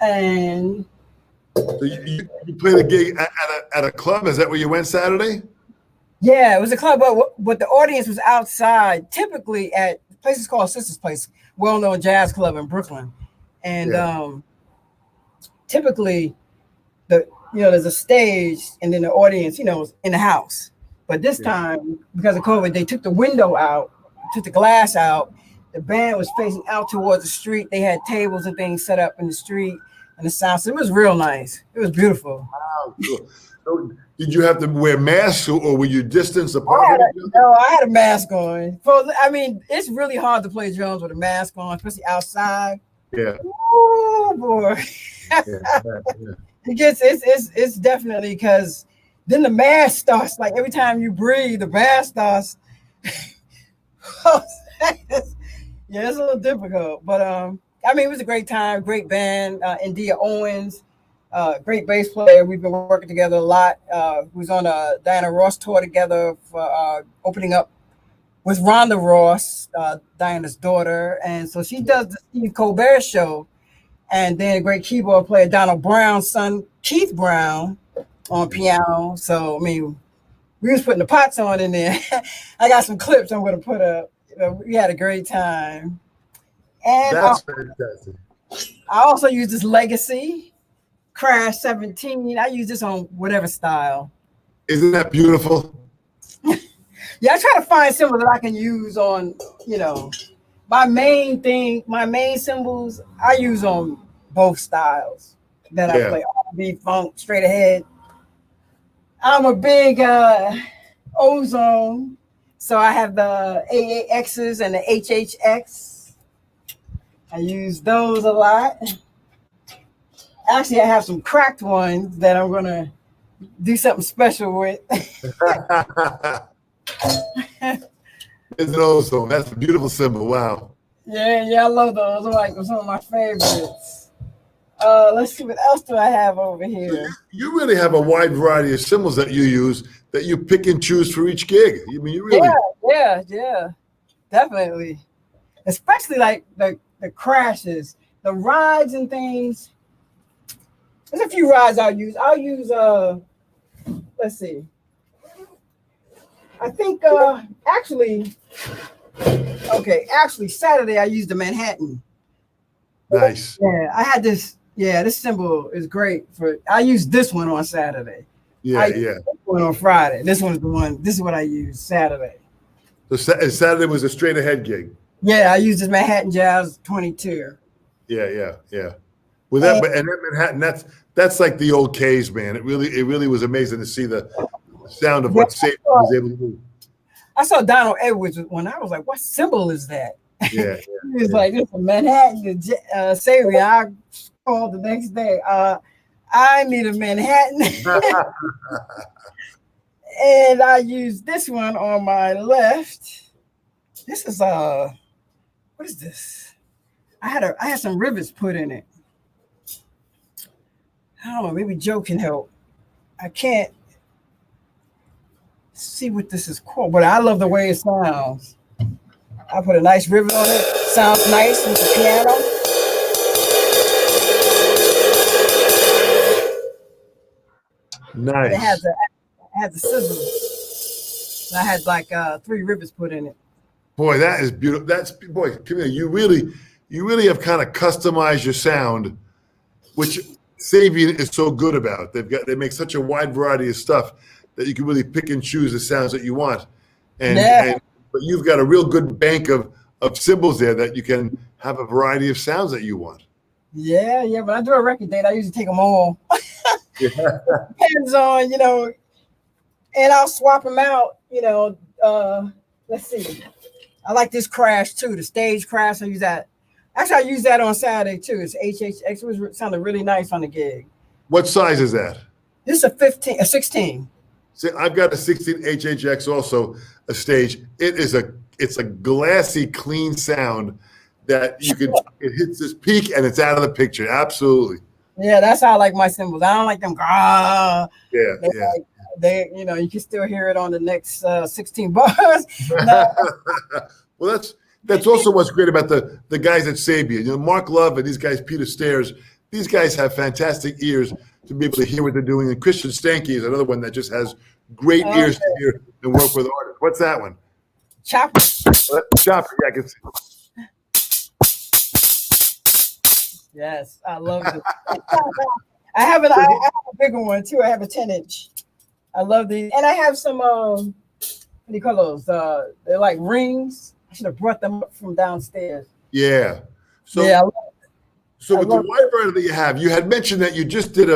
Speaker 2: and
Speaker 1: So you played a gig at a club? Is that where you went Saturday?
Speaker 2: yeah, it was a club, but the audience was outside, typically at places called Sister's Place, well-known jazz club in Brooklyn. And typically, there's a stage, and then the audience, is in the house. But this time, because of COVID, they took the window out, took the glass out. The band was facing out towards the street. They had tables and things set up in the street, and the sound. So it was real nice. It was beautiful.
Speaker 1: Wow, cool. So did you have to wear masks, or were you distanced apart?
Speaker 2: I had a mask on. It's really hard to play drums with a mask on, especially outside.
Speaker 1: Yeah.
Speaker 2: Oh boy. It's definitely, because then the mask starts, like every time you breathe, the mask starts. Yeah, it's a little difficult, but it was a great time, great band. India Owens, great bass player. We've been working together a lot. We was on a Diana Ross tour together for opening up with Rhonda Ross, Diana's daughter, and so she does the Steve Colbert show. And then a great keyboard player, Donald Brown's son, Keith Brown, on piano. So we was putting the pots on in there. I got some clips I'm going to put up. We had a great time. And
Speaker 1: that's fantastic.
Speaker 2: I also use this Legacy Crash 17. I use this on whatever style.
Speaker 1: Isn't that beautiful?
Speaker 2: Yeah, I try to find cymbals that I can use on, my main cymbals I use on both styles that I play. R&B, funk, straight ahead. I'm a big Ozone, so I have the AAXs and the HHX. I use those a lot. Actually, I have some cracked ones that I'm gonna do something special with.
Speaker 1: It's an Ozone. That's a beautiful cymbal. Wow.
Speaker 2: Yeah, I love those. They're like some of my favorites. Let's see, what else do I have over here?
Speaker 1: You really have a wide variety of cymbals that you use, that you pick and choose for each gig. You really.
Speaker 2: Yeah, definitely. Especially like the crashes, the rides and things. There's a few rides I'll use. Let's see. I think actually Saturday I used the Manhattan.
Speaker 1: Nice.
Speaker 2: Yeah, I had this. Yeah, this cymbal is great I used this one on Saturday. This one on Friday. This one's the one. This is what I used Saturday.
Speaker 1: So Saturday was a straight ahead gig.
Speaker 2: Yeah, I used this Manhattan Jazz 22.
Speaker 1: Yeah. Well, that Manhattan, that's like the old K's, man. It really was amazing to see the sound of what Sabian was able to do.
Speaker 2: I saw Donald Edwards when I was like, "What cymbal is that?"
Speaker 1: Yeah.
Speaker 2: He was like, "This is Manhattan Sabian." I called the next day. I need a Manhattan, and I used this one on my left. This is what is this? I had some rivets put in it. I don't know. Maybe Joe can help. I can't see what this is called, but I love the way it sounds. I put a nice rivet on it. Sounds nice with the piano.
Speaker 1: Nice.
Speaker 2: It had the scissors. I had like 3 rivets put in it.
Speaker 1: Boy, that is beautiful. Camille, you really have kind of customized your sound, which Sabian is so good about. They make such a wide variety of stuff that you can really pick and choose the sounds that you want. But you've got a real good bank of of cymbals there that you can have a variety of sounds that you want.
Speaker 2: Yeah. When I do a record date, I usually take them all.
Speaker 1: Yeah.
Speaker 2: Depends on, and I'll swap them out, let's see. I like this crash too, the stage crash. I use that. Actually, I use that on Saturday too. It's HHX. It sounded really nice on the gig.
Speaker 1: What size is that?
Speaker 2: This is a 16.
Speaker 1: See, I've got a 16 HHX also, a stage. It's a glassy, clean sound that it hits this peak and it's out of the picture. Absolutely.
Speaker 2: Yeah, that's how I like my cymbals. I don't like them.
Speaker 1: Yeah.
Speaker 2: You can still hear it on the next 16 bars. No.
Speaker 1: Well, that's also what's great about the guys at Sabian. Mark Love and these guys, Peter Stairs, these guys have fantastic ears to be able to hear what they're doing. And Christian Stanke is another one that just has great ears to hear and work with artists. What's that one?
Speaker 2: Chopper.
Speaker 1: Chopper, yeah, I can see.
Speaker 2: Yes, I love it. I have a bigger one too. I have a 10-inch. I love these, and I have some. What do you call those? They're like rings. I should have brought them up from downstairs.
Speaker 1: Yeah. So with the wide variety that you had mentioned that you just did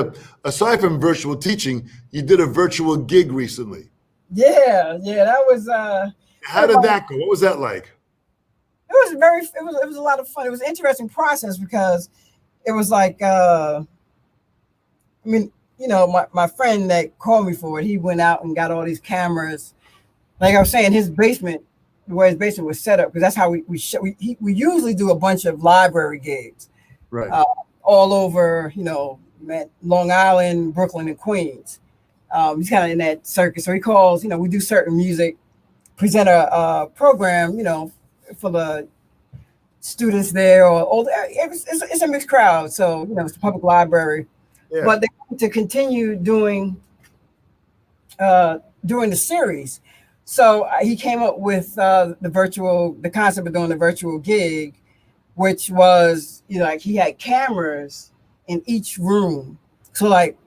Speaker 1: aside from virtual teaching, you did a virtual gig recently.
Speaker 2: Yeah, that was.
Speaker 1: How did that go? What was that like?
Speaker 2: It was a lot of fun. It was an interesting process because it was like, my friend that called me for it, he went out and got all these cameras. Like I was saying, his basement, the way his basement was set up, because that's how we usually do a bunch of library gigs,
Speaker 1: right?
Speaker 2: All over, Long Island, Brooklyn, and Queens. He's kind of in that circuit, so he calls. We do certain music, present a program, for the students there, or it's a mixed crowd. So it's the public library, but they want to continue doing the series. So he came up with the concept of doing the virtual gig, which was like he had cameras in each room. So like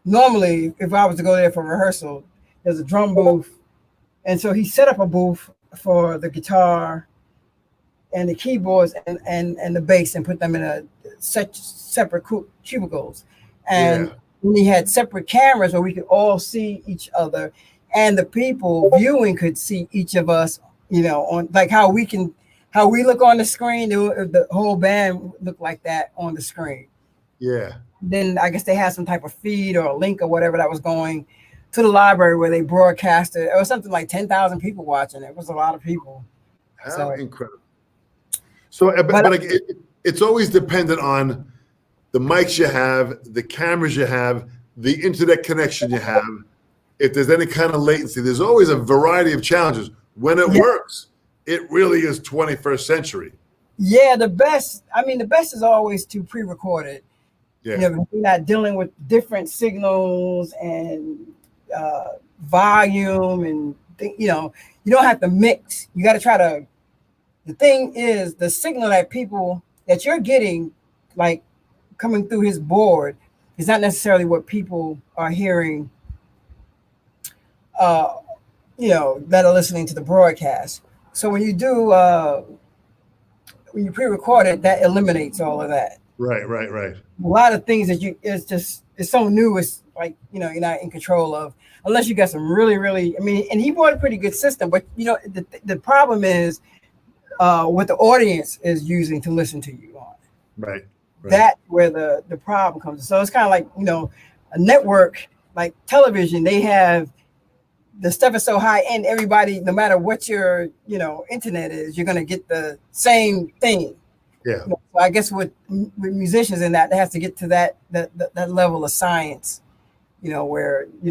Speaker 2: normally, if I was to go there for rehearsal, there's a drum booth, and so he set up a booth for the guitar and the keyboards and the bass and put them in separate cubicles. And we had separate cameras where we could all see each other, and the people viewing could see each of us, on like how we look on the screen, the whole band looked like that on the screen.
Speaker 1: Yeah.
Speaker 2: Then I guess they had some type of feed or a link or whatever that was going to the library where they broadcasted. It was something like 10,000 people watching. It was a lot of people.
Speaker 1: How incredible. So, but it's always dependent on the mics you have, the cameras you have, the internet connection you have. If there's any kind of latency, there's always a variety of challenges. When it works, it really is 21st century.
Speaker 2: Yeah, the best is always to pre-record it.
Speaker 1: Yeah.
Speaker 2: You're not dealing with different signals and volume and you don't have to mix. You got to try to. The thing is, the signal that you're getting, like coming through his board, is not necessarily what people are hearing. That are listening to the broadcast. So when you do when you pre-record it, that eliminates all of that.
Speaker 1: Right.
Speaker 2: A lot of things that it's so new. It's like you're not in control of unless you got some really. And he bought a pretty good system, but the problem is what the audience is using to listen to you on.
Speaker 1: Right.
Speaker 2: That's where the problem comes. So it's kind of like a network like television. They have the stuff is so high end. Everybody, no matter what your internet is, you're gonna get the same thing.
Speaker 1: Yeah.
Speaker 2: So I guess with musicians and that has to get to that level of science, where you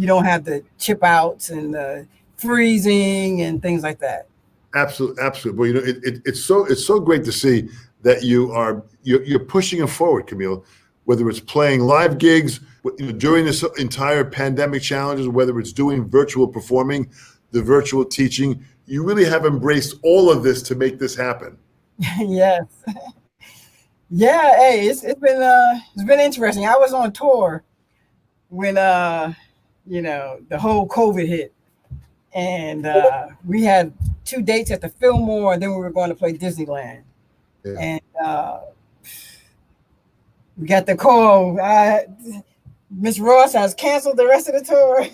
Speaker 2: don't have the chip outs and the freezing and things like that.
Speaker 1: Absolutely. Well, it's so great to see that you're pushing it forward, Camille. Whether it's playing live gigs during this entire pandemic challenges, whether it's doing virtual performing, the virtual teaching, you really have embraced all of this to make this happen.
Speaker 2: Yes. Yeah. Hey, it's been interesting. I was on tour when the whole COVID hit, and we had 2 dates at the Fillmore, and then we were going to play Disneyland.
Speaker 1: Yeah.
Speaker 2: And we got the call. Miss Ross has canceled the rest of the tour.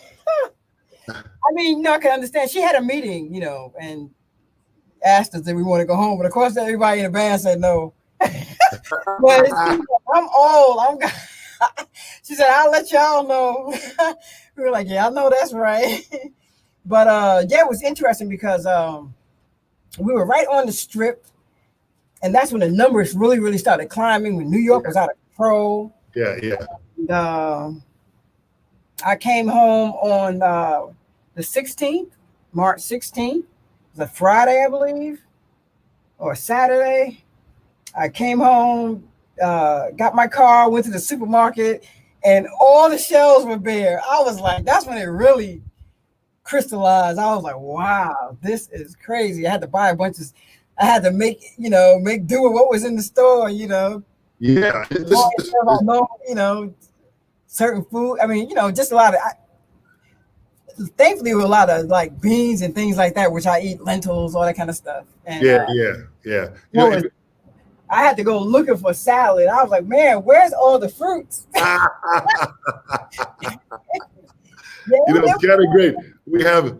Speaker 2: I mean, I can understand. She had a meeting, and asked us if we want to go home. But of course, everybody in the band said no. But I'm old. She said, I'll let y'all know. We were like, yeah, I know that's right. But yeah, it was interesting because we were right on the Strip. And that's when the numbers really, really started climbing, when New York was out of control.
Speaker 1: Yeah.
Speaker 2: And, I came home on the 16th, March 16th. It was a Friday, I believe, or Saturday. I came home, got my car, went to the supermarket, and all the shelves were bare. I was like, that's when it really crystallized. I was like, wow, this is crazy. I had to buy I had to make do with what was in the store,
Speaker 1: Yeah.
Speaker 2: Certain food. I mean, just a lot of, thankfully, with a lot of like beans and things like that, which I eat, lentils, all that kind of stuff. And,
Speaker 1: yeah.
Speaker 2: I had to go looking for salad. I was like, man, where's all the fruits?
Speaker 1: It's kind of great. We have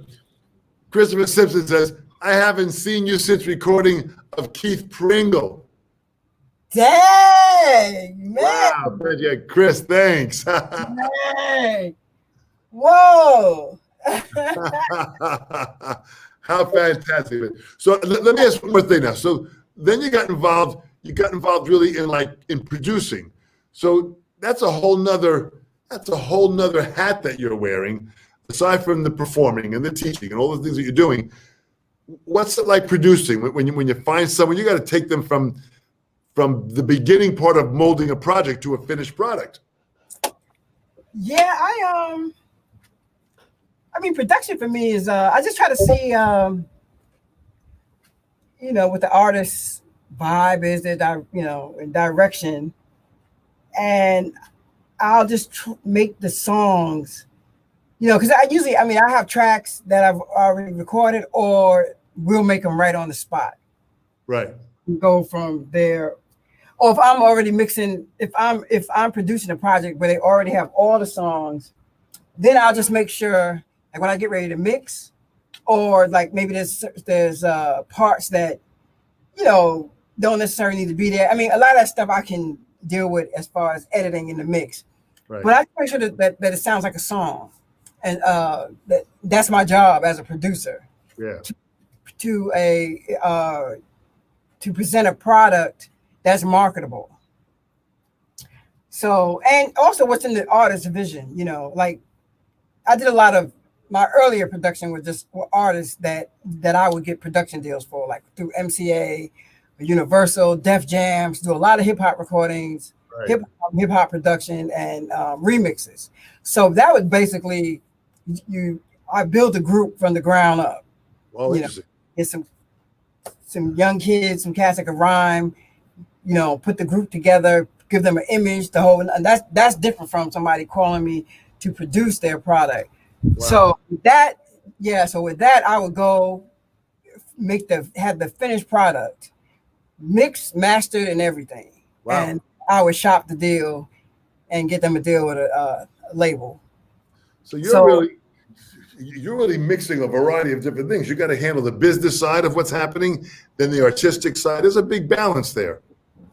Speaker 1: Christopher Simpson says, I haven't seen you since recording of Keith Pringle.
Speaker 2: Dang, man.
Speaker 1: Wow, yeah, Chris, thanks.
Speaker 2: Dang. Whoa.
Speaker 1: How fantastic. So let me ask one more thing now. So then you got involved really in producing. So that's a whole nother hat that you're wearing, aside from the performing and the teaching and all the things that you're doing. What's it like producing when you find someone? You got to take them from the beginning part of molding a project to a finished product.
Speaker 2: Yeah, I mean, production for me is I just try to see what the artist's vibe is, their direction, and I'll just make the songs, because I have tracks that I've already recorded, or we'll make them right on the spot.
Speaker 1: Right.
Speaker 2: Go from there. Or if I'm already mixing, if I'm producing a project where they already have all the songs, then I'll just make sure, like when I get ready to mix, or like maybe there's parts that don't necessarily need to be there. I mean, a lot of that stuff I can deal with as far as editing in the mix.
Speaker 1: Right.
Speaker 2: But I make sure that it sounds like a song, and that's my job as a producer.
Speaker 1: Yeah.
Speaker 2: To present a product that's marketable. So, and also what's in the artist's vision, like I did a lot of my earlier production with artists that I would get production deals for, like through MCA, Universal, Def Jams, do a lot of hip hop recordings,
Speaker 1: right.
Speaker 2: hip hop production, and remixes. So that was basically I built a group from the ground up.
Speaker 1: Well, interesting.
Speaker 2: Get some young kids, some cats that can rhyme, put the group together, give them an image, and that's different from somebody calling me to produce their product. Wow. So with that, I would go have the finished product, mixed, mastered, and everything.
Speaker 1: Wow.
Speaker 2: And I would shop the deal and get them a deal with a label.
Speaker 1: So you're really mixing a variety of different things. You got to handle the business side of what's happening, then the artistic side. There's a big balance there.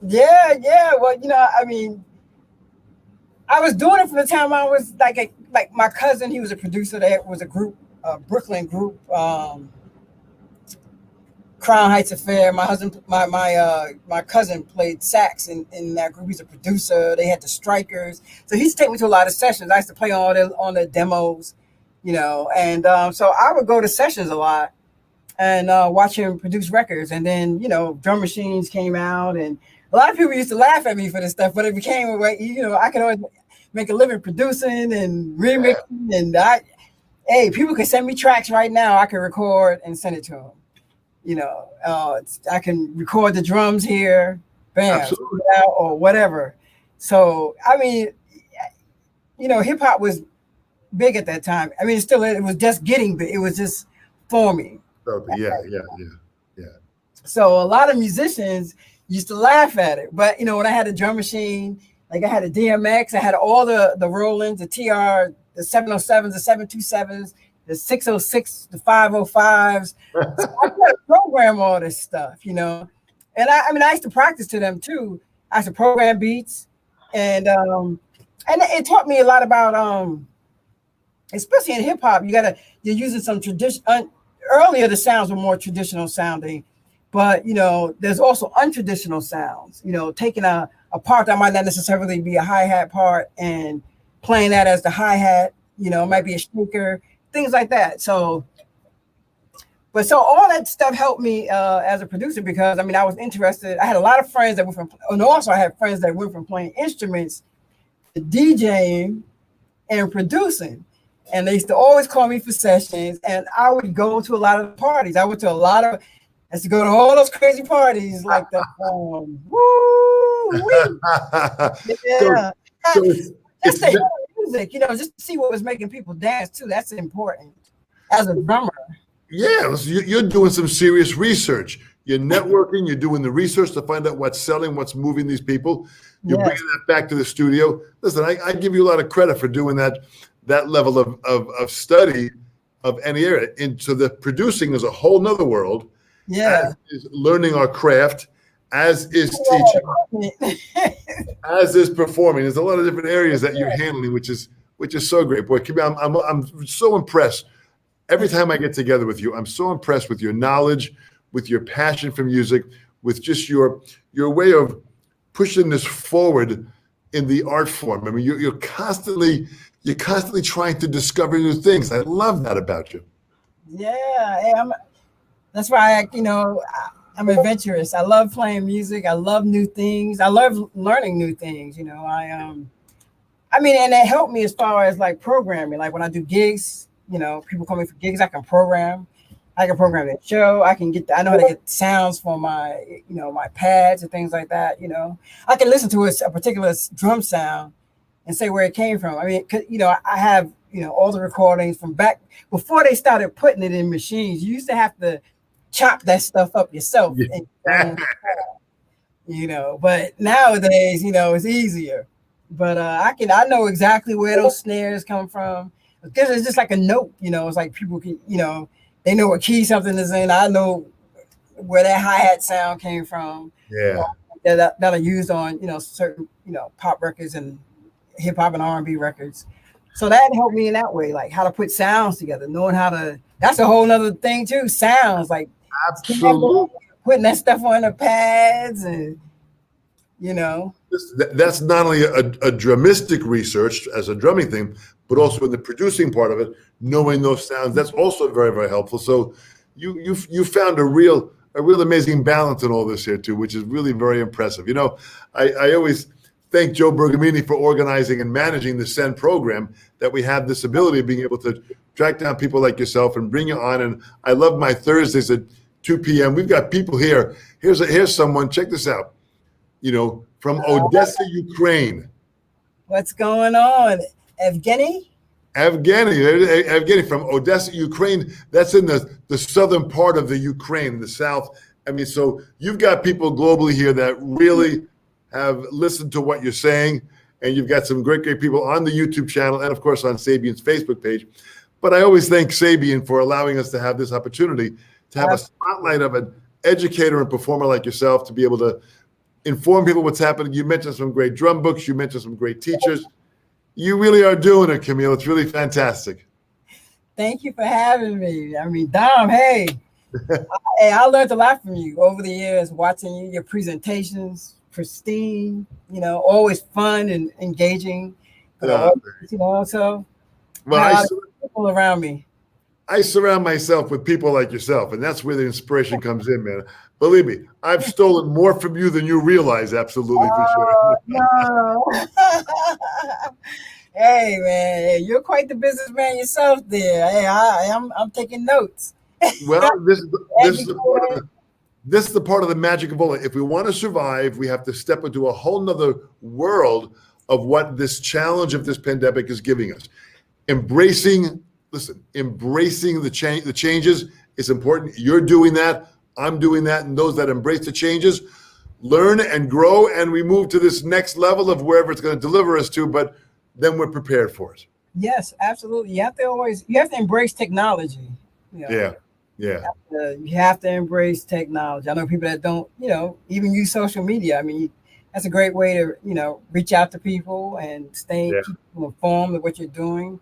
Speaker 2: Yeah. Well, I mean, I was doing it from the time I was like my cousin. He was a producer. There was a group, Brooklyn group, Crown Heights Affair. My husband, my cousin played sax in that group. He's a producer. They had the Strikers, so he used to take me to a lot of sessions. I used to play on the demos, and so I would go to sessions a lot and watch him produce records. And then drum machines came out, and a lot of people used to laugh at me for this stuff, but it became a way. I could always make a living producing and remixing, and people can send me tracks right now. I can record and send it to them. I can record the drums here, bam, or whatever. So, I mean, hip hop was big at that time. I mean, it was just getting big. It was just forming.
Speaker 1: Totally. Yeah, yeah, yeah, yeah.
Speaker 2: So a lot of musicians used to laugh at it. But, when I had a drum machine, like I had a DMX, I had all the Rolands, the TR, the 707s, the 727s, the 606, the 505s. So I could program all this stuff, And I used to practice to them too. I used to program beats, and it taught me a lot about especially in hip hop. You're using some tradition. Earlier, the sounds were more traditional sounding, but there's also untraditional sounds. Taking a part that might not necessarily be a hi-hat part and playing that as the hi-hat. It might be a shaker, things like that. So all that stuff helped me as a producer, because I was interested. I had a lot of friends that went from, and also I had friends that went from playing instruments to DJing and producing. And they used to always call me for sessions, and I would go to a lot of parties. I used to go to all those crazy parties, like the yeah.
Speaker 1: So
Speaker 2: Just to hear music, just to see what was making people dance too. That's important as a drummer.
Speaker 1: Yeah, so you're doing some serious research. You're networking. You're doing the research to find out what's selling, what's moving these people. You're bringing that back to the studio. Listen, I give you a lot of credit for doing that level of study of any area. And so the producing is a whole nother world.
Speaker 2: Yeah.
Speaker 1: As is learning our craft, as is teaching, as is performing. There's a lot of different areas that you're handling, which is so great. Boy, Camille, I'm so impressed. Every time I get together with you, I'm so impressed with your knowledge, with your passion for music, with just your way of pushing this forward in the art form. You're constantly trying to discover new things. I love that about you.
Speaker 2: Yeah, that's why I'm adventurous. I love playing music. I love new things. I love learning new things. And it helped me as far as like programming. Like when I do gigs, people call me for gigs, I can program. I can program that show. I know how to get sounds for my, my pads and things like that. I can listen to a particular drum sound and say where it came from. I have, all the recordings from back before they started putting it in machines. You used to have to chop that stuff up yourself.
Speaker 1: Yeah.
Speaker 2: But nowadays, it's easier. But I know exactly where those snares come from, because it's just like a note. It's like people can, they know what key something is in. I know where that hi-hat sound came from.
Speaker 1: Yeah.
Speaker 2: That are used on, certain, pop records and hip hop and R&B records. So that helped me in that way, like how to put sounds together, knowing how to, that's a whole nother thing too. Sounds, like
Speaker 1: absolutely
Speaker 2: putting that stuff on the pads, and
Speaker 1: that's not only a drumistic research as a drumming thing, but also in the producing part of it, knowing those sounds. That's also very, very helpful. So you found a real amazing balance in all this here too, which is really very impressive. I always thank Joe Bergamini for organizing and managing the SEN program, that we have this ability of being able to track down people like yourself and bring you on. And I love my Thursdays at 2 p.m. We've got people here. Here's someone, check this out, from Odessa, Ukraine.
Speaker 2: What's going on? Evgeny
Speaker 1: from Odessa, Ukraine. That's in the southern part of the Ukraine, the south. So you've got people globally here that really have listened to what you're saying, and you've got some great people on the YouTube channel and, of course, on Sabian's Facebook page. But I always thank Sabian for allowing us to have this opportunity to have a spotlight of an educator and performer like yourself, to be able to inform people what's happening. You mentioned some great drum books. You mentioned some great teachers. You really are doing it, Camille. It's really fantastic.
Speaker 2: Thank you for having me. Dom, hey. I learned a lot from you over the years, watching you, your presentations, pristine, always fun and engaging. So people around me.
Speaker 1: I surround myself with people like yourself, and that's where the inspiration comes in, man. Believe me, I've stolen more from you than you realize, absolutely, for sure.
Speaker 2: No. Hey, man, you're quite the businessman yourself there. Hey, I'm taking notes.
Speaker 1: Well, this is the part of the magic of all. If we want to survive, we have to step into a whole nother world of what this challenge of this pandemic is giving us. Embracing listen, embracing the changes is important. You're doing that. I'm doing that. And those that embrace the changes learn and grow, and we move to this next level of wherever it's going to deliver us to, but then we're prepared for it.
Speaker 2: Yes, absolutely. You have to embrace technology.
Speaker 1: Yeah.
Speaker 2: You have to embrace technology. I know people that don't, even use social media. I mean, that's a great way to, reach out to people and keep them informed of what you're doing.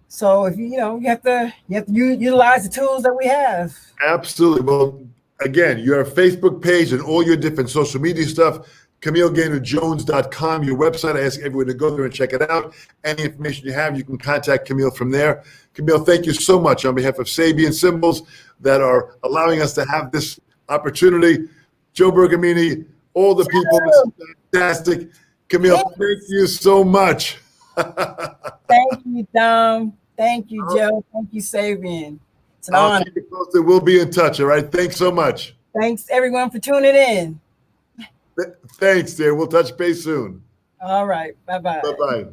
Speaker 2: So if you have to utilize the tools that we have.
Speaker 1: Absolutely. Well, again, your Facebook page and all your different social media stuff, CamilleGaynorJones.com, your website. I ask everyone to go there and check it out. Any information you have, you can contact Camille from there. Camille, thank you so much on behalf of Sabian Symbols that are allowing us to have this opportunity. Joe Bergamini, all the people, this is fantastic. Camille, thank you so much.
Speaker 2: Thank you, Dom. Thank you, Joe. Thank you, Sabian. It's an honor.
Speaker 1: Keep it posted. We'll be in touch, all right? Thanks so much.
Speaker 2: Thanks, everyone, for tuning in.
Speaker 1: Thanks, dear. We'll touch base soon.
Speaker 2: All right. Bye-bye.
Speaker 1: Bye-bye.